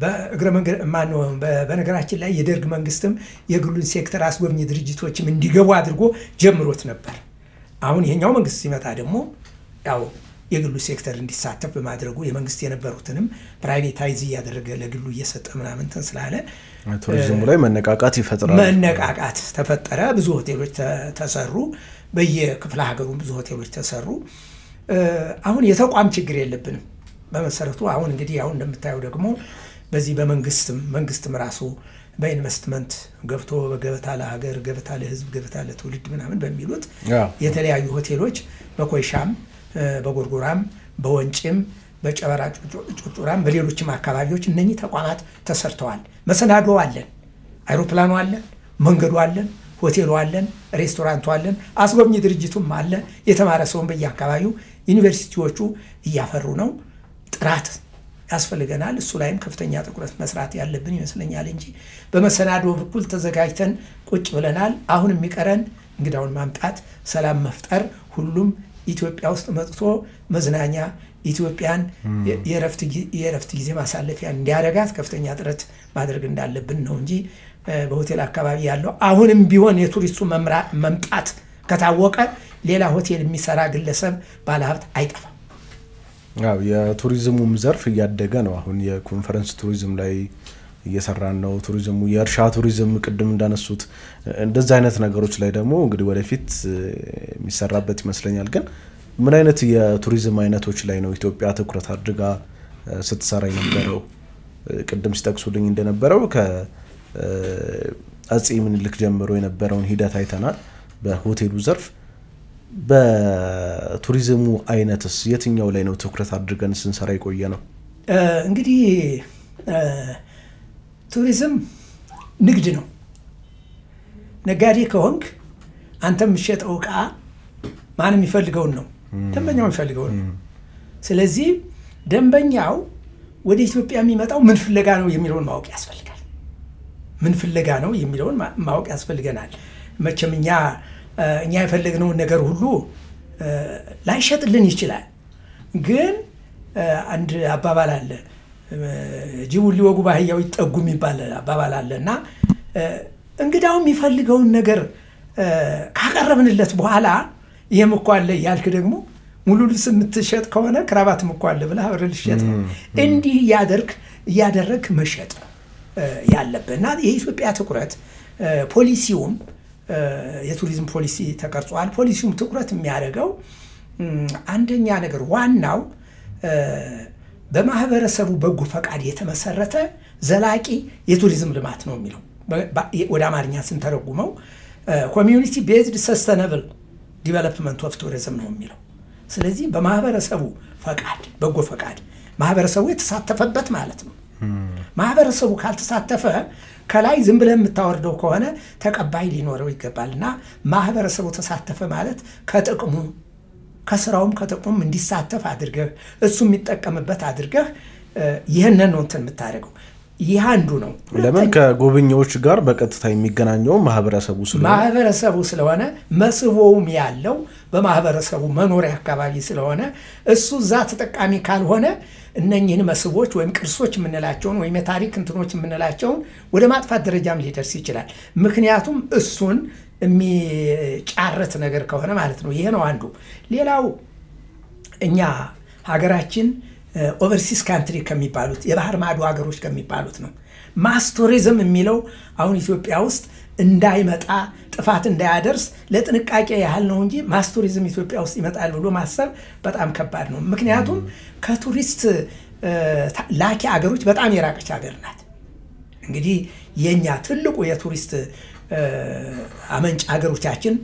በእግረ መንገድ ማነው በነገራችን ላይ የደርግ መንግስትም የግሉን ሴክተር አስጎብኚ ድርጅቶችም እንዲገቡ አድርጎ ጀምሮት ነበር አሁን ይሄኛው መንግስት ሲመጣ ደግሞ ያው የግሉ ሴክተር እንዲሳተፍ በማድረጉ የመንግስት የነበሩትንም ፕራይቬታይዝ ያደረገ ለግሉ እየሰጠ ምናምን ተንስላለ ቱሪዝሙ ላይ መነቃቃት ይፈጥራል መነቃቃት ተፈጠረ ብዙ ሆቴሎች ተሰሩ በየክፍለ ሀገሩ ብዙ ሆቴሎች ተሰሩ አሁን የተቋም ችግር የለብንም በመሰረቱ አሁን እንግዲህ አሁን እንደምታዩ ደግሞ በዚህ በመንግስትም ራሱ በኢንቨስትመንት ገብቶ በገበታ ለሀገር ገበታ ለህዝብ ገበታ ለትውልድ ምናምን በሚሉት የተለያዩ ሆቴሎች በኮይሻም በጎርጎራም በወንጭም በጨበራ ጩርጩራም በሌሎችም አካባቢዎች እነኚህ ተቋማት ተሰርተዋል መሰናዶ አለን አይሮፕላኑ አለን መንገዱ አለን ሆቴሉ አለን ሬስቶራንቱ አለን አስጎብኚ ድርጅቱም አለ የተማረ ሰውን በየአካባቢው ዩኒቨርሲቲዎቹ እያፈሩ ነው ጥራት ያስፈልገናል እሱ ላይም ከፍተኛ ትኩረት መስራት ያለብን ይመስለኛል እንጂ በመሰናዶ በኩል ተዘጋጅተን ቁጭ ብለናል አሁን የሚቀረን እንግዳውን ማምጣት ሰላም መፍጠር ሁሉም ኢትዮጵያ ውስጥ መጥቶ መዝናኛ ኢትዮጵያን የረፍት ጊዜ ማሳለፊያ እንዲያረጋት ከፍተኛ ጥረት ማድረግ እንዳለብን ነው እንጂ በሆቴል አካባቢ ያለው አሁንም ቢሆን የቱሪስቱ መምጣት ከታወቀ ሌላ ሆቴል የሚሰራ ግለሰብ ባለሀብት አይጠፋም ያው የቱሪዝሙም ዘርፍ እያደገ ነው አሁን የኮንፈረንስ ቱሪዝም ላይ እየሰራን ነው ቱሪዝሙ የእርሻ ቱሪዝም ቅድም እንዳነሱት እንደዛ አይነት ነገሮች ላይ ደግሞ እንግዲህ ወደፊት የሚሰራበት ይመስለኛል ግን ምን አይነት የቱሪዝም አይነቶች ላይ ነው ኢትዮጵያ ትኩረት አድርጋ ስትሰራ የነበረው ቅድም ሲጠቅሱልኝ እንደነበረው ከአጼ ምኒልክ ጀምሮ የነበረውን ሂደት አይተናል በሆቴሉ ዘርፍ በቱሪዝሙ አይነትስ የትኛው ላይ ነው ትኩረት አድርገን ስንሰራ የቆየ ነው እንግዲህ ቱሪዝም ንግድ ነው ነጋዴ ከሆንክ አንተም የምትሸጠው ዕቃ ማንም ይፈልገው ነው ደንበኛው ይፈልገው ነው ስለዚህ ደንበኛው ወደ ኢትዮጵያ የሚመጣው ምን ፍለጋ ነው የሚለውን ማወቅ ያስፈልጋል ምን ፍለጋ ነው የሚለውን ማወቅ ያስፈልገናል መቼም እኛ የፈለግነው ነገር ሁሉ ላይሸጥልን ይችላል ግን አንድ አባባል አለ ጅቡ ሊወጉ ባህያው ይጠጉ የሚባል አባባል አለና እንግዳው የሚፈልገውን ነገር ካቀረብንለት በኋላ የምኳለ ያልክ ደግሞ ሙሉ ልብስ የምትሸጥ ከሆነ ክራባት ምኳለ ብለህ አብረህ ልሽጥ ነው እንዲህ ያደርክ እያደረክ መሸጥ ያለበትና የኢትዮጵያ ትኩረት ፖሊሲውም የቱሪዝም ፖሊሲ ተቀርጿል። ፖሊሲውም ትኩረት የሚያደርገው አንደኛ ነገር ዋናው በማህበረሰቡ በጎ ፈቃድ የተመሰረተ ዘላቂ የቱሪዝም ልማት ነው የሚለው ወደ አማርኛ ስንተረጉመው ኮሚዩኒቲ ቤዝድ ሰስተነብል ዲቨሎፕመንት ኦፍ ቱሪዝም ነው የሚለው። ስለዚህ በማህበረሰቡ ፈቃድ በጎ ፈቃድ ማህበረሰቡ የተሳተፈበት ማለት ነው። ማህበረሰቡ ካልተሳተፈ ከላይ ዝም ብለን የምታወርደው ከሆነ ተቀባይ ሊኖረው ይገባልና ማህበረሰቡ ተሳተፈ ማለት ከጥቅሙ ከስራውም ከጥቅሙም እንዲሳተፍ አድርገህ እሱ የሚጠቀምበት አድርገህ ይሄንን ነው እንትን የምታደርገው። ይህ አንዱ ነው። ለምን ከጎብኚዎች ጋር በቀጥታ የሚገናኘው ማህበረሰቡ ስለሆነ መስቦውም ያለው በማህበረሰቡ መኖሪያ አካባቢ ስለሆነ እሱ እዛ ተጠቃሚ ካልሆነ እነኚህን መስቦች ወይም ቅርሶች የምንላቸውን ወይም የታሪክ እንትኖች የምንላቸውን ወደ ማጥፋት ደረጃም ሊደርስ ይችላል። ምክንያቱም እሱን የሚጫረት ነገር ከሆነ ማለት ነው። ይሄ ነው አንዱ። ሌላው እኛ ሀገራችን ኦቨርሲስ ካንትሪ ከሚባሉት የባህር ማዶ ሀገሮች ከሚባሉት ነው። ማስ ቱሪዝም የሚለው አሁን ኢትዮጵያ ውስጥ እንዳይመጣ ጥፋት እንዳያደርስ ለጥንቃቄ ያህል ነው እንጂ ማስ ቱሪዝም ኢትዮጵያ ውስጥ ይመጣል ብሎ ማሰብ በጣም ከባድ ነው። ምክንያቱም ከቱሪስት ላኪ ሀገሮች በጣም የራቀች ሀገር ናት። እንግዲህ የኛ ትልቁ የቱሪስት አመንጭ ሀገሮቻችን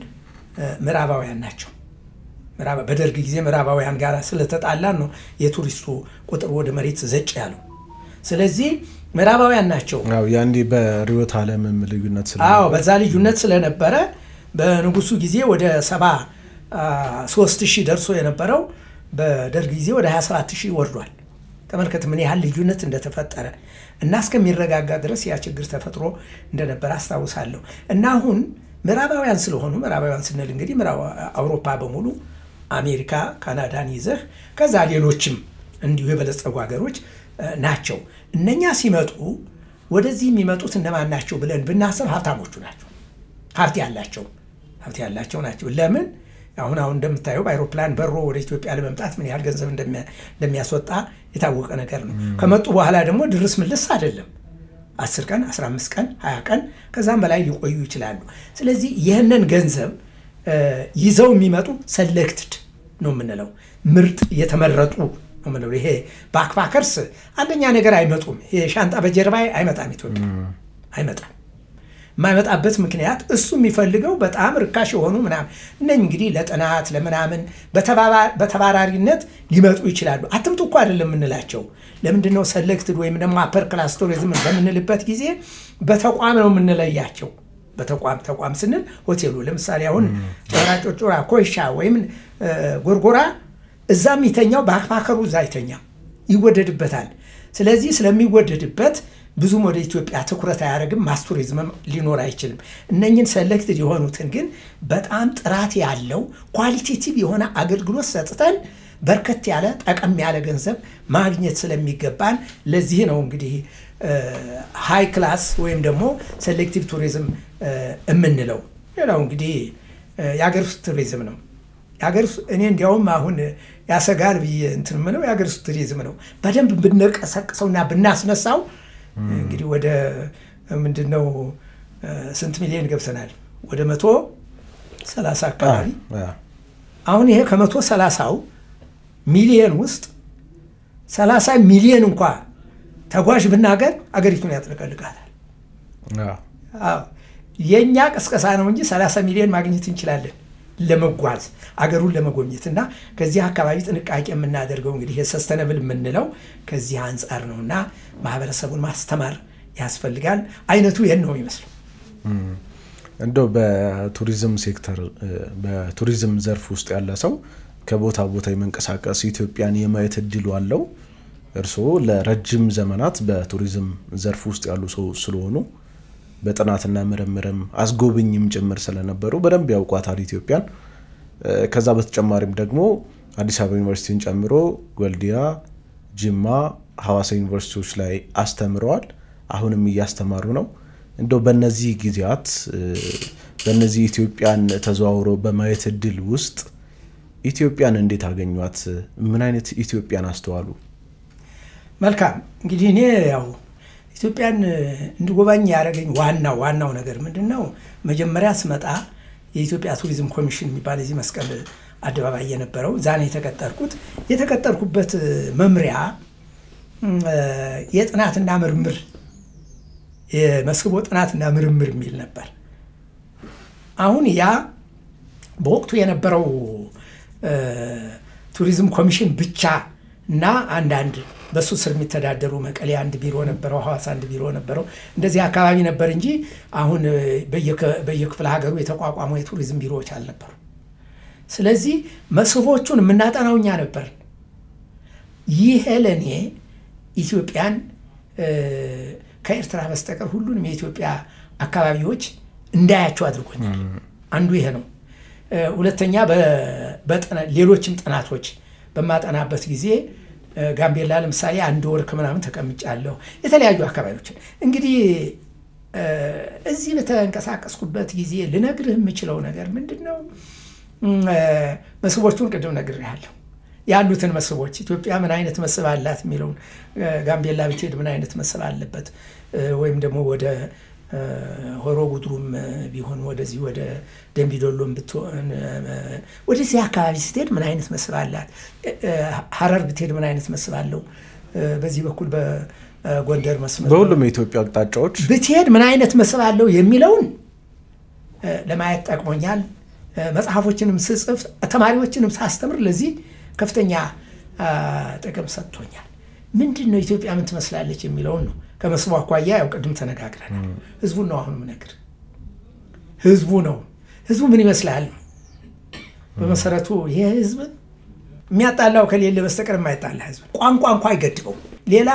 ምዕራባውያን ናቸው። በደርግ ጊዜ ምዕራባውያን ጋር ስለተጣላን ነው የቱሪስቱ ቁጥር ወደ መሬት ዘጭ ያለው። ስለዚህ ምዕራባውያን ናቸው። ያንዲ በሪዮት ዓለምም ልዩነት ስለነበረ በዛ ልዩነት ስለነበረ በንጉሱ ጊዜ ወደ 73000 ደርሶ የነበረው በደርግ ጊዜ ወደ 27000 ወርዷል። ተመልከት ምን ያህል ልዩነት እንደተፈጠረ እና እስከሚረጋጋ ድረስ ያ ችግር ተፈጥሮ እንደነበረ አስታውሳለሁ። እና አሁን ምዕራባውያን ስለሆኑ ምዕራባውያን ስንል እንግዲህ አውሮፓ በሙሉ አሜሪካ ካናዳን ይዘህ ከዛ ሌሎችም እንዲሁ የበለጸጉ ሀገሮች ናቸው። እነኛ ሲመጡ ወደዚህ የሚመጡት እነማን ናቸው ብለን ብናስብ ሀብታሞቹ ናቸው። ሀብት ያላቸው ናቸው። ለምን አሁን እንደምታየው በአይሮፕላን በሮ ወደ ኢትዮጵያ ለመምጣት ምን ያህል ገንዘብ እንደሚያስወጣ የታወቀ ነገር ነው። ከመጡ በኋላ ደግሞ ድርስ ምልስ አይደለም 10 ቀን 15 ቀን 20 ቀን ከዛም በላይ ሊቆዩ ይችላሉ። ስለዚህ ይህንን ገንዘብ ይዘው የሚመጡ ሰሌክትድ ነው የምንለው ምርጥ የተመረጡ ነው የምንለው። ይሄ ባክፓከርስ አንደኛ ነገር አይመጡም። ይሄ ሻንጣ በጀርባ አይመጣም። ኢትዮጵያ አይመጣም። የማይመጣበት ምክንያት እሱ የሚፈልገው በጣም ርካሽ የሆኑ ምናምን እንግዲህ ለጥናት ለምናምን በተባራሪነት ሊመጡ ይችላሉ። አትምጡ እኮ አይደለም የምንላቸው። ለምንድነው ሰሌክትድ ወይም ደግሞ አፐር ክላስ ቱሪዝም በምንልበት ጊዜ በተቋም ነው የምንለያቸው። በተቋም ስንል ሆቴሉ ለምሳሌ አሁን ጮራ ኮይሻ ወይም ጎርጎራ እዛ የሚተኛው ባክፓከሩ እዛ ይተኛ ይወደድበታል። ስለዚህ ስለሚወደድበት ብዙም ወደ ኢትዮጵያ ትኩረት አያደርግም። ማስ ቱሪዝም ሊኖር አይችልም። እነኝን ሰሌክትድ የሆኑትን ግን በጣም ጥራት ያለው ኳሊቴቲቭ የሆነ አገልግሎት ሰጥተን በርከት ያለ ጠቀም ያለ ገንዘብ ማግኘት ስለሚገባን ለዚህ ነው እንግዲህ ሃይ ክላስ ወይም ደግሞ ሴሌክቲቭ ቱሪዝም የምንለው። ሌላው እንግዲህ የሀገር ውስጥ ቱሪዝም ነው። እኔ እንዲያውም አሁን ያሰጋል ብዬ እንትን ምነው የሀገር ውስጥ ቱሪዝም ነው። በደንብ ብንቀሰቅሰውና ብናስነሳው እንግዲህ ወደ ምንድነው ስንት ሚሊዮን ገብተናል? ወደ 130 አካባቢ። አሁን ይሄ ከ130 ሚሊዮን ውስጥ 30 ሚሊዮን እንኳን ተጓዥ ብናገር አገሪቱን ያጥለቀልቃታል። የኛ ቅስቀሳ ነው እንጂ 30 ሚሊዮን ማግኘት እንችላለን ለመጓዝ አገሩን ለመጎብኘትና ከዚህ አካባቢ ጥንቃቄ የምናደርገው እንግዲህ የሰስተነብል የምንለው ከዚህ አንፃር ነውና ማህበረሰቡን ማስተማር ያስፈልጋል። አይነቱ ይሄን ነው ይመስል እንደው በቱሪዝም ሴክተር በቱሪዝም ዘርፍ ውስጥ ያለ ሰው ከቦታ ቦታ የመንቀሳቀስ ኢትዮጵያን የማየት እድሉ አለው። እርስዎ ለረጅም ዘመናት በቱሪዝም ዘርፍ ውስጥ ያሉ ሰው ስለሆኑ በጥናትና ምርምርም አስጎብኝም ጭምር ስለነበሩ በደንብ ያውቋታል ኢትዮጵያን። ከዛ በተጨማሪም ደግሞ አዲስ አበባ ዩኒቨርሲቲን ጨምሮ ወልዲያ፣ ጅማ፣ ሐዋሳ ዩኒቨርሲቲዎች ላይ አስተምረዋል። አሁንም እያስተማሩ ነው። እንደው በእነዚህ ጊዜያት በእነዚህ ኢትዮጵያን ተዘዋውሮ በማየት እድል ውስጥ ኢትዮጵያን እንዴት አገኟት? ምን አይነት ኢትዮጵያን አስተዋሉ? መልካም እንግዲህ እኔ ያው ኢትዮጵያን እንድጎባኝ ያደረገኝ ዋናው ነገር ምንድነው? መጀመሪያ ስመጣ የኢትዮጵያ ቱሪዝም ኮሚሽን የሚባል እዚህ መስቀል አደባባይ የነበረው ዛኔ የተቀጠርኩበት መምሪያ የጥናትና ምርምር የመስህብ ጥናትና ምርምር የሚል ነበር። አሁን ያ በወቅቱ የነበረው ቱሪዝም ኮሚሽን ብቻ እና አንዳንድ በሱ ስር የሚተዳደሩ መቀሌ አንድ ቢሮ ነበረው፣ ሐዋሳ አንድ ቢሮ ነበረው፣ እንደዚህ አካባቢ ነበር እንጂ አሁን በየክፍለ ሀገሩ የተቋቋሙ የቱሪዝም ቢሮዎች አልነበሩ። ስለዚህ መስህቦቹን የምናጠናው እኛ ነበር። ይሄ ለኔ ኢትዮጵያን ከኤርትራ በስተቀር ሁሉንም የኢትዮጵያ አካባቢዎች እንዳያቸው አድርጎኛል። አንዱ ይሄ ነው። ሁለተኛ ሌሎችም ጥናቶች በማጠናበት ጊዜ ጋምቤላ ለምሳሌ አንድ ወር ከምናምን ተቀምጫለሁ። የተለያዩ አካባቢዎችን እንግዲህ እዚህ በተንቀሳቀስኩበት ጊዜ ልነግርህ የምችለው ነገር ምንድነው? መስህቦቹን ቅድም ነግሬሃለሁ። ያሉትን መስህቦች ኢትዮጵያ ምን አይነት መስህብ አላት የሚለውን ጋምቤላ ብትሄድ ምን አይነት መስህብ አለበት፣ ወይም ደግሞ ወደ ሆሮ ጉድሩም ቢሆን ወደዚህ ወደ ደምቢዶሎም ብትሆን ወደዚህ አካባቢ ስትሄድ ምን አይነት መስህብ አላት፣ ሐረር ብትሄድ ምን አይነት መስህብ አለው፣ በዚህ በኩል በጎንደር መስመር በሁሉም የኢትዮጵያ አቅጣጫዎች ብትሄድ ምን አይነት መስህብ አለው የሚለውን ለማየት ጠቅሞኛል። መጽሐፎችንም ስጽፍ ተማሪዎችንም ሳስተምር ለዚህ ከፍተኛ ጥቅም ሰጥቶኛል። ምንድነው ኢትዮጵያ ምን ትመስላለች የሚለውን ነው። ከመስህቡ አኳያ ያው ቅድም ተነጋግረናል። ህዝቡን ነው አሁን ምነግር። ህዝቡ ምን ይመስላል? በመሰረቱ ይሄ ህዝብ የሚያጣላው ከሌለ በስተቀር የማይጣላ ህዝብ፣ ቋንቋ እንኳን አይገድበው። ሌላ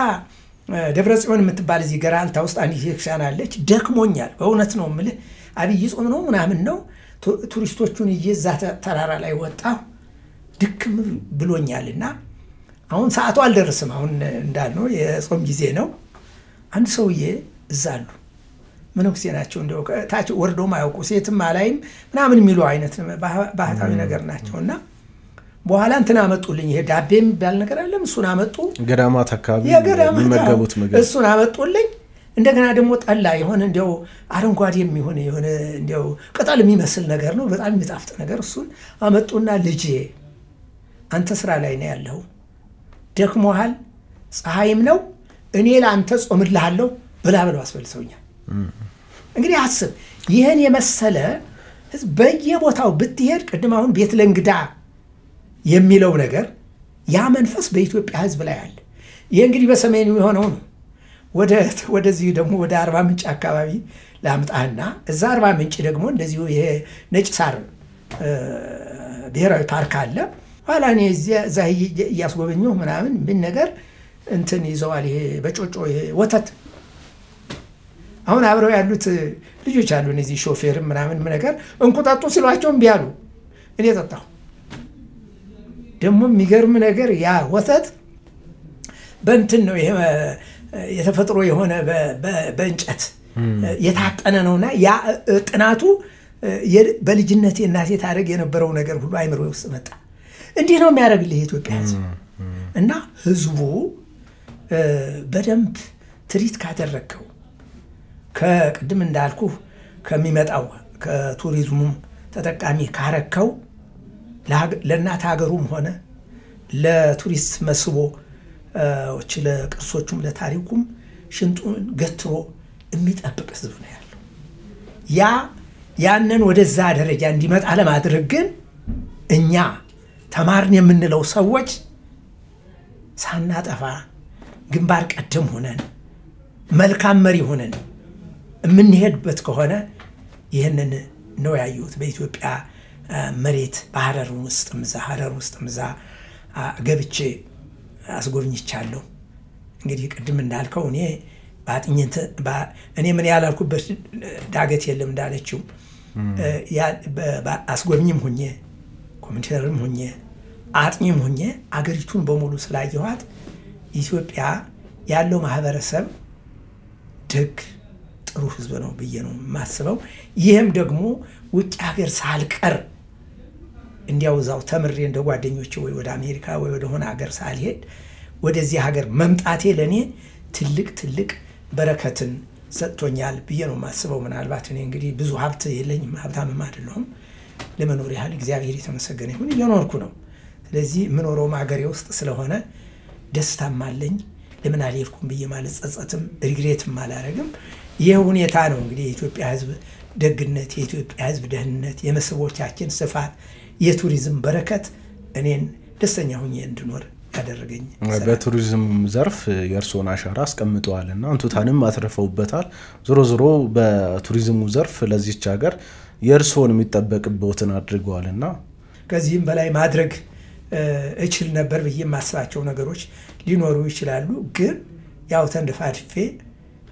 ደብረ ጽዮን የምትባል እዚህ ገራልታ ውስጥ አንዲት ቤተክርስቲያን አለች። ደክሞኛል በእውነት ነው የምልህ። አብይ ጾም ነው ምናምን ነው ቱሪስቶቹን እየዛ ተራራ ላይ ወጣሁ፣ ድክም ብሎኛልና አሁን ሰዓቱ አልደረሰም። አሁን እንዳልነው የጾም ጊዜ ነው። አንድ ሰውዬ እዛ አሉ፣ መነኩሴ ናቸው። እንደው ታች ወርዶም አያውቁ ሴትም አላይም ምናምን የሚሉ አይነት ባህታዊ ነገር ናቸውና በኋላ እንትን አመጡልኝ። ይሄ ዳቤ የሚባል ነገር አለ፣ እሱን አመጡ። ገዳማት አካባቢ የሚመገቡት ምግብ እሱን አመጡልኝ። እንደገና ደግሞ ጠላ የሆነ እንደው አረንጓዴ የሚሆነ የሆነ እንደው ቅጠል የሚመስል ነገር ነው፣ በጣም የሚጣፍጥ ነገር። እሱን አመጡና ልጄ አንተ ስራ ላይ ነው ያለው፣ ደክሞሃል፣ ፀሐይም ነው፣ እኔ ለአንተ ጾምልሃለሁ ብላ ብለው አስፈልሰውኛል። እንግዲህ አስብ፣ ይህን የመሰለ ህዝብ በየቦታው ብትሄድ፣ ቅድም አሁን ቤት ለእንግዳ የሚለው ነገር ያ መንፈስ በኢትዮጵያ ህዝብ ላይ አለ። ይህ እንግዲህ በሰሜኑ የሆነው ነው። ወደዚህ ደግሞ ወደ አርባ ምንጭ አካባቢ ላምጣህና እዛ አርባ ምንጭ ደግሞ እንደዚሁ ይሄ ነጭ ሳር ብሔራዊ ፓርክ አለ። ኋላ እኔ እዛ እያስጎበኘሁ ምናምን ምን ነገር እንትን ይዘዋል። ይሄ በጮጮ ይሄ ወተት አሁን አብረው ያሉት ልጆች አሉ፣ እነዚህ ሾፌርም ምናምን ምን ነገር እንቁጣጡ ሲሏቸው እምቢ አሉ። እኔ ጠጣሁ። ደግሞ የሚገርም ነገር ያ ወተት በእንትን ነው ይሄ የተፈጥሮ የሆነ በእንጨት የታጠነ ነውና ያ ጥናቱ በልጅነቴ እናቴ ታደርግ የነበረው ነገር ሁሉ አይምሮ ውስጥ መጣ። እንዲህ ነው የሚያደርግልህ የኢትዮጵያ ህዝብ። እና ህዝቡ በደንብ ትሪት ካደረከው ከቅድም እንዳልኩ ከሚመጣው ከቱሪዝሙ ተጠቃሚ ካረከው ለእናት ሀገሩም ሆነ ለቱሪስት መስህቦች ለቅርሶቹም ለታሪኩም ሽንጡን ገትሮ የሚጠብቅ ህዝብ ነው ያለው። ያንን ወደዛ ደረጃ እንዲመጣ ለማድረግ ግን እኛ ተማርን የምንለው ሰዎች ሳናጠፋ ግንባር ቀደም ሆነን መልካም መሪ ሆነን የምንሄድበት ከሆነ ይህንን ነው ያዩት። በኢትዮጵያ መሬት በሐረር ውስጥ ምዛ ገብቼ አስጎብኝቻለሁ። እንግዲህ ቅድም እንዳልከው እኔ ምን ያላልኩበት ዳገት የለም እንዳለችው አስጎብኝም ሆኜ ኮሚቴርም ሆኜ አጥኚም ሆኜ አገሪቱን በሙሉ ስላየኋት ኢትዮጵያ ያለው ማህበረሰብ ደግ ጥሩ ህዝብ ነው ብዬ ነው የማስበው። ይህም ደግሞ ውጭ ሀገር ሳልቀር እንዲያው ዛው ተምሬ እንደ ጓደኞቼ ወይ ወደ አሜሪካ ወይ ወደ ሆነ ሀገር ሳልሄድ ወደዚህ ሀገር መምጣቴ ለኔ ትልቅ በረከትን ሰጥቶኛል ብዬ ነው ማስበው። ምናልባት እኔ እንግዲህ ብዙ ሀብት የለኝም፣ ሀብታምም አይደለሁም። ለመኖር ያህል እግዚአብሔር የተመሰገነ ይሁን እየኖርኩ ነው። ስለዚህ የምኖረው ሀገሬ ውስጥ ስለሆነ ደስታም አለኝ። ለምን አልሄድኩም ብዬ ማለት ጸጸትም ሪግሬትም አላረግም። ይህ ሁኔታ ነው እንግዲህ የኢትዮጵያ ሕዝብ ደግነት፣ የኢትዮጵያ ሕዝብ ደህንነት፣ የመስህቦቻችን ስፋት፣ የቱሪዝም በረከት እኔን ደስተኛ ሆኜ እንድኖር ያደረገኝ። በቱሪዝም ዘርፍ የእርሶን አሻራ አስቀምጠዋልና አንቱታንም አትርፈውበታል። ዞሮ በቱሪዝሙ ዘርፍ ለዚህች ሀገር የእርሶን የሚጠበቅበትን አድርገዋልና ከዚህም በላይ ማድረግ እችል ነበር ብዬ የማስባቸው ነገሮች ሊኖሩ ይችላሉ። ግን ያው ተንደፋድፌ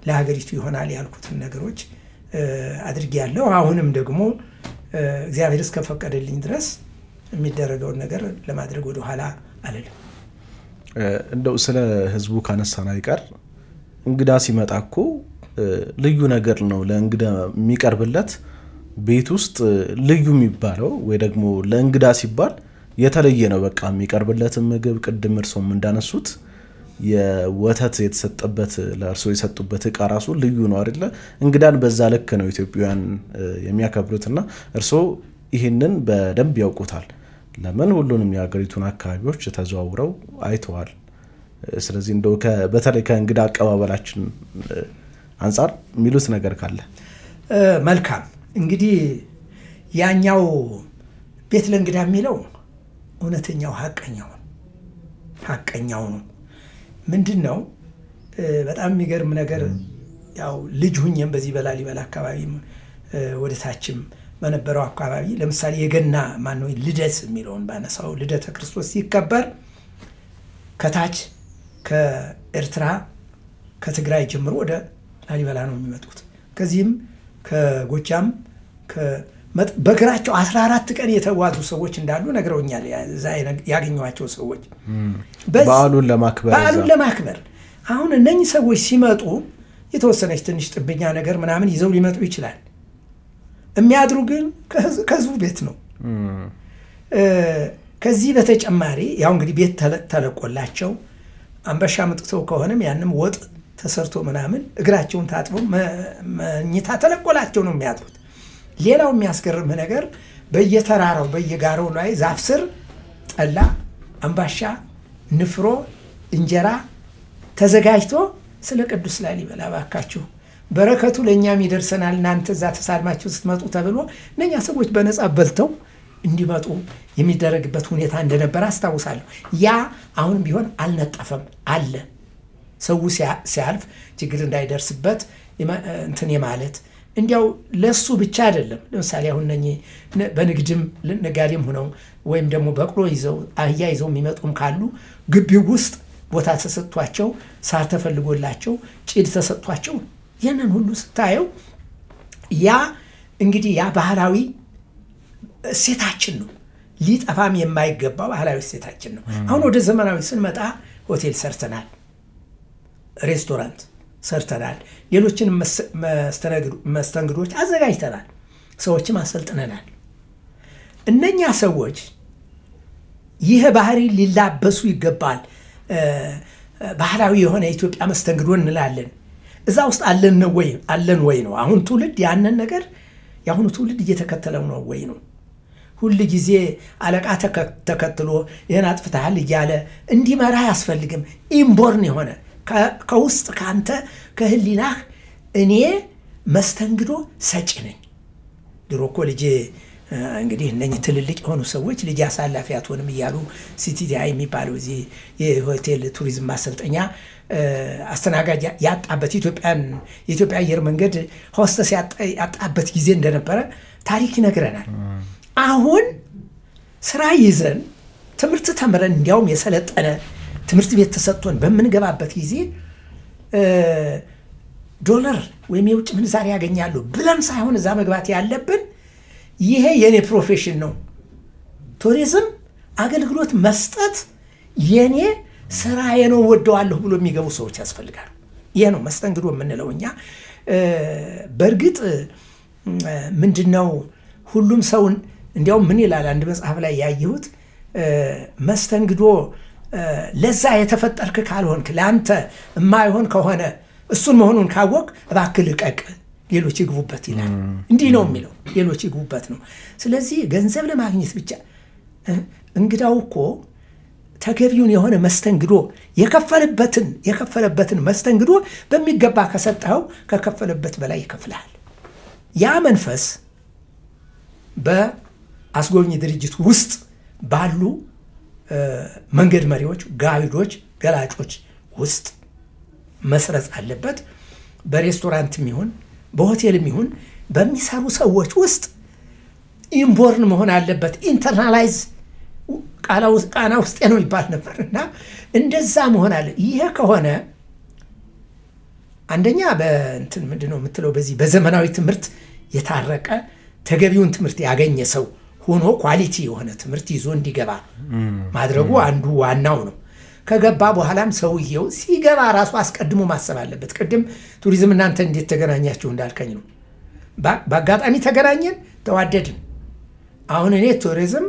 ለሀገሪቱ ይሆናል ያልኩትን ነገሮች አድርጌያለሁ። አሁንም ደግሞ እግዚአብሔር እስከፈቀደልኝ ድረስ የሚደረገውን ነገር ለማድረግ ወደ ኋላ አልልም። እንደው ስለ ህዝቡ ካነሳን አይቀር እንግዳ ሲመጣ እኮ ልዩ ነገር ነው ለእንግዳ የሚቀርብለት። ቤት ውስጥ ልዩ የሚባለው ወይ ደግሞ ለእንግዳ ሲባል የተለየ ነው። በቃ የሚቀርብለት ምግብ ቅድም እርሶም እንዳነሱት የወተት የተሰጠበት ለእርሶ የሰጡበት እቃ ራሱ ልዩ ነው አይደለ? እንግዳን በዛ ልክ ነው ኢትዮጵያውያን የሚያከብሩትና እርሶ ይህንን በደንብ ያውቁታል። ለምን ሁሉንም የሀገሪቱን አካባቢዎች ተዘዋውረው አይተዋል። ስለዚህ እንደው በተለይ ከእንግዳ አቀባበላችን አንፃር የሚሉት ነገር ካለ መልካም። እንግዲህ ያኛው ቤት ለእንግዳ የሚለው እውነተኛው ሐቀኛው ነው። ምንድነው በጣም የሚገርም ነገር ያው ልጅ ሁኜም በዚህ በላሊበላ አካባቢ ወደ ታችም በነበረው አካባቢ ለምሳሌ የገና ማነው ልደት የሚለውን ባነሳው ልደተ ክርስቶስ ሲከበር ከታች ከኤርትራ ከትግራይ ጀምሮ ወደ ላሊበላ ነው የሚመጡት። ከዚህም ከጎጃም በእግራቸው 14 ቀን የተጓዙ ሰዎች እንዳሉ ነግረውኛል። ያገኘዋቸው ሰዎች በዓሉን ለማክበር አሁን እነኚህ ሰዎች ሲመጡ የተወሰነች ትንሽ ጥብኛ ነገር ምናምን ይዘው ሊመጡ ይችላል። የሚያድሩ ግን ከህዝቡ ቤት ነው። ከዚህ በተጨማሪ ያው እንግዲህ ቤት ተለቆላቸው አንበሻ መጥተው ከሆነም ያንም ወጥ ተሰርቶ ምናምን እግራቸውን ታጥበው መኝታ ተለቆላቸው ነው የሚያድሩት። ሌላው የሚያስገርም ነገር በየተራራው በየጋራው ላይ ዛፍ ስር ጠላ፣ አምባሻ፣ ንፍሮ፣ እንጀራ ተዘጋጅቶ ስለ ቅዱስ ላሊበላ ባካችሁ በረከቱ ለኛም ይደርሰናል እናንተ እዛ ተሳልማችሁ ስትመጡ ተብሎ እነኛ ሰዎች በነፃ በልተው እንዲመጡ የሚደረግበት ሁኔታ እንደነበር አስታውሳለሁ። ያ አሁን ቢሆን አልነጠፈም አለ። ሰው ሲያልፍ ችግር እንዳይደርስበት እንትን የማለት እንዲያው ለሱ ብቻ አይደለም። ለምሳሌ አሁን በንግድም ነጋዴም ሆነው ወይም ደግሞ በቅሎ ይዘው አህያ ይዘው የሚመጡም ካሉ ግቢው ውስጥ ቦታ ተሰጥቷቸው ሳር ተፈልጎላቸው ጭድ ተሰጥቷቸው ያንን ሁሉ ስታየው ያ እንግዲህ ያ ባህላዊ እሴታችን ነው። ሊጠፋም የማይገባ ባህላዊ እሴታችን ነው። አሁን ወደ ዘመናዊ ስንመጣ ሆቴል ሰርተናል፣ ሬስቶራንት ሰርተናል፣ ሌሎችን መስተንግዶች አዘጋጅተናል፣ ሰዎችም አሰልጥነናል። እነኛ ሰዎች ይሄ ባህሪ ሊላበሱ ይገባል። ባህላዊ የሆነ የኢትዮጵያ መስተንግዶ እንላለን። እዛ ውስጥ አለን ወይ ነው አሁን ትውልድ ያንን ነገር ያሁኑ ትውልድ እየተከተለው ነው ወይ ነው? ሁሉ ጊዜ አለቃ ተከትሎ ይሄን አጥፍተሃል እያለ እንዲመራ አያስፈልግም። ኢምቦርን የሆነ ከውስጥ ካንተ ከህሊናህ እኔ መስተንግዶ ሰጪ ነኝ። ድሮ እኮ ልጅ እንግዲህ እነኚህ ትልልቅ የሆኑ ሰዎች ልጅ አሳላፊ አትሆንም እያሉ ሲቲዲአይ የሚባለው እዚህ የሆቴል ቱሪዝም ማሰልጠኛ አስተናጋጅ ያጣበት የኢትዮጵያ አየር መንገድ ሆስተስ ያጣበት ጊዜ እንደነበረ ታሪክ ይነግረናል። አሁን ስራ ይዘን ትምህርት ተምረን እንዲያውም የሰለጠነ ትምህርት ቤት ተሰጥቶን በምንገባበት ጊዜ ዶላር ወይም የውጭ ምንዛሪ ያገኛሉ ብለን ሳይሆን እዛ መግባት ያለብን ይሄ የኔ ፕሮፌሽን ነው፣ ቱሪዝም አገልግሎት መስጠት የኔ ስራዬ ነው፣ ወደዋለሁ ብሎ የሚገቡ ሰዎች ያስፈልጋሉ። ይሄ ነው መስተንግዶ የምንለው እኛ። በእርግጥ ምንድነው ሁሉም ሰው እንዲያውም ምን ይላል አንድ መጽሐፍ ላይ ያየሁት መስተንግዶ ለዛ የተፈጠርክ ካልሆንክ ለአንተ የማይሆን ከሆነ እሱን መሆኑን ካወቅ እባክህ ልቀቅ ሌሎች ይግቡበት ይላል እንዲህ ነው የሚለው ሌሎች ይግቡበት ነው ስለዚህ ገንዘብ ለማግኘት ብቻ እንግዳው እኮ ተገቢውን የሆነ መስተንግዶ የከፈለበትን መስተንግዶ በሚገባ ከሰጠው ከከፈለበት በላይ ይከፍላል ያ መንፈስ በአስጎብኝ ድርጅት ውስጥ ባሉ መንገድ መሪዎች ጋይዶች ገላጮች ውስጥ መስረጽ አለበት በሬስቶራንትም ይሁን በሆቴልም ይሁን በሚሰሩ ሰዎች ውስጥ ኢምቦርን መሆን አለበት ኢንተርናላይዝ ቃና ውስጥ ነው ይባል ነበርና እንደዛ መሆን አለ ይሄ ከሆነ አንደኛ በእንትን ምንድነው የምትለው በዚህ በዘመናዊ ትምህርት የታረቀ ተገቢውን ትምህርት ያገኘ ሰው ሆኖ ኳሊቲ የሆነ ትምህርት ይዞ እንዲገባ ማድረጉ አንዱ ዋናው ነው ከገባ በኋላም ሰውየው ሲገባ ራሱ አስቀድሞ ማሰብ አለበት ቅድም ቱሪዝም እናንተ እንዴት ተገናኛችሁ እንዳልከኝ ነው በአጋጣሚ ተገናኘን ተዋደድን አሁን እኔ ቱሪዝም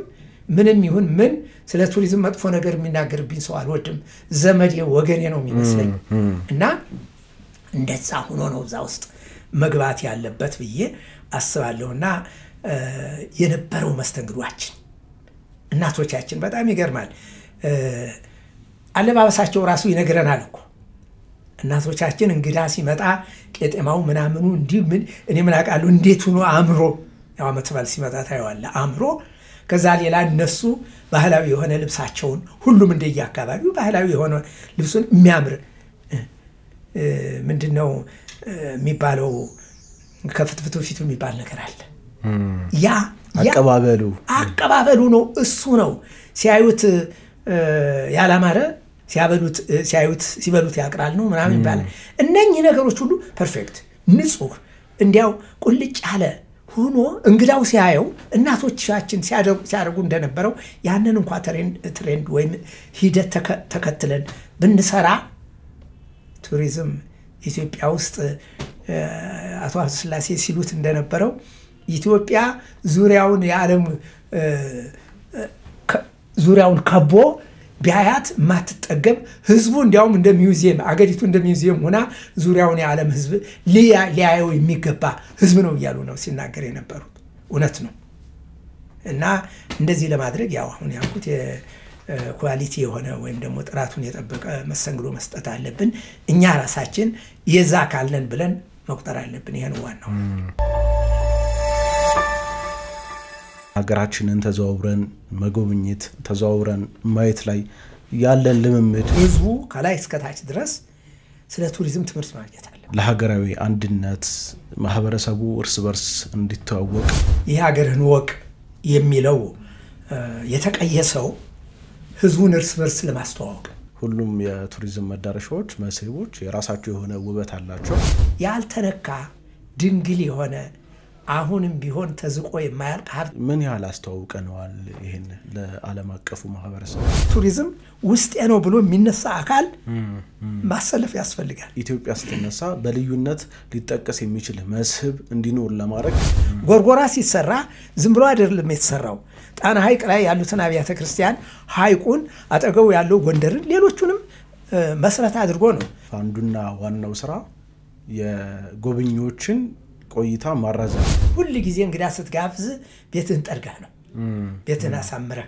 ምንም ይሁን ምን ስለ ቱሪዝም መጥፎ ነገር የሚናገርብኝ ሰው አልወድም ዘመዴ ወገኔ ነው የሚመስለኝ እና እንደዛ ሆኖ ነው እዛ ውስጥ መግባት ያለበት ብዬ አስባለሁና የነበረው መስተንግዷችን እናቶቻችን በጣም ይገርማል አለባበሳቸው ራሱ ይነግረናል እኮ እናቶቻችን እንግዳ ሲመጣ ቄጤማው ምናምኑ እንዲህ ምን እኔ ምን አውቃለሁ እንዴት ሆኖ አምሮ ያው መተባል ሲመጣ ታየዋለ አምሮ ከዛ ሌላ እነሱ ባህላዊ የሆነ ልብሳቸውን ሁሉም እንደየአካባቢው ባህላዊ የሆነ ልብሱን የሚያምር ምንድነው የሚባለው ከፍትፍቱ ፊቱ የሚባል ነገር አለ ያ አቀባበሉ ነው እሱ ነው ሲያዩት ያላማረ ሲበሉት ያቅራል ነው ምናምን ይባላል እነኚህ ነገሮች ሁሉ ፐርፌክት ንጹህ እንዲያው ቁልጭ ያለ ሆኖ እንግዳው ሲያየው እናቶቻችን ሲያደርጉ እንደነበረው ያንን እንኳን ትሬንድ ወይም ሂደት ተከትለን ብንሰራ ቱሪዝም ኢትዮጵያ ውስጥ አቶ ስላሴ ሲሉት እንደነበረው ኢትዮጵያ ዙሪያውን ከቦ ቢያያት ማትጠገብ ህዝቡ እንዲያውም እንደ ሚውዚየም አገሪቱ እንደ ሚውዚየም ሆና ዙሪያውን የዓለም ህዝብ ሊያየው የሚገባ ህዝብ ነው እያሉ ነው ሲናገር የነበሩት እውነት ነው እና እንደዚህ ለማድረግ ያው አሁን ያልኩት ኳሊቲ የሆነ ወይም ደግሞ ጥራቱን የጠበቀ መስተንግዶ መስጠት አለብን እኛ ራሳችን የዛ ካልነን ብለን መቁጠር አለብን ይሄን ዋናው ሀገራችንን ተዘዋውረን መጎብኘት ተዘዋውረን ማየት ላይ ያለን ልምምድ ህዝቡ ከላይ እስከ ታች ድረስ ስለ ቱሪዝም ትምህርት ማግኘት አለ ለሀገራዊ አንድነት ማህበረሰቡ እርስ በርስ እንዲተዋወቅ የሀገርን ወቅ የሚለው የተቀየሰው ህዝቡን እርስ በርስ ለማስተዋወቅ ሁሉም የቱሪዝም መዳረሻዎች መስህቦች የራሳቸው የሆነ ውበት አላቸው ያልተነካ ድንግል የሆነ አሁንም ቢሆን ተዝቆ የማያልቅ ምን ያህል አስተዋውቀናል ይሄን ለዓለም አቀፉ ማህበረሰብ ቱሪዝም ውስጥ ነው ብሎ የሚነሳ አካል ማሰለፍ ያስፈልጋል ኢትዮጵያ ስትነሳ በልዩነት ሊጠቀስ የሚችል መስህብ እንዲኖር ለማድረግ ጎርጎራ ሲሰራ ዝም ብሎ አይደለም የተሰራው ጣና ሐይቅ ላይ ያሉትን አብያተ ክርስቲያን ሐይቁን አጠገው ያለው ጎንደርን ሌሎቹንም መስረት አድርጎ ነው አንዱና ዋናው ስራ የጎብኚዎችን ቆይታ ማራዘም ሁሉ ጊዜ እንግዳ ስትጋብዝ ቤትህን ጠርገህ ነው ቤትህን አሳምረህ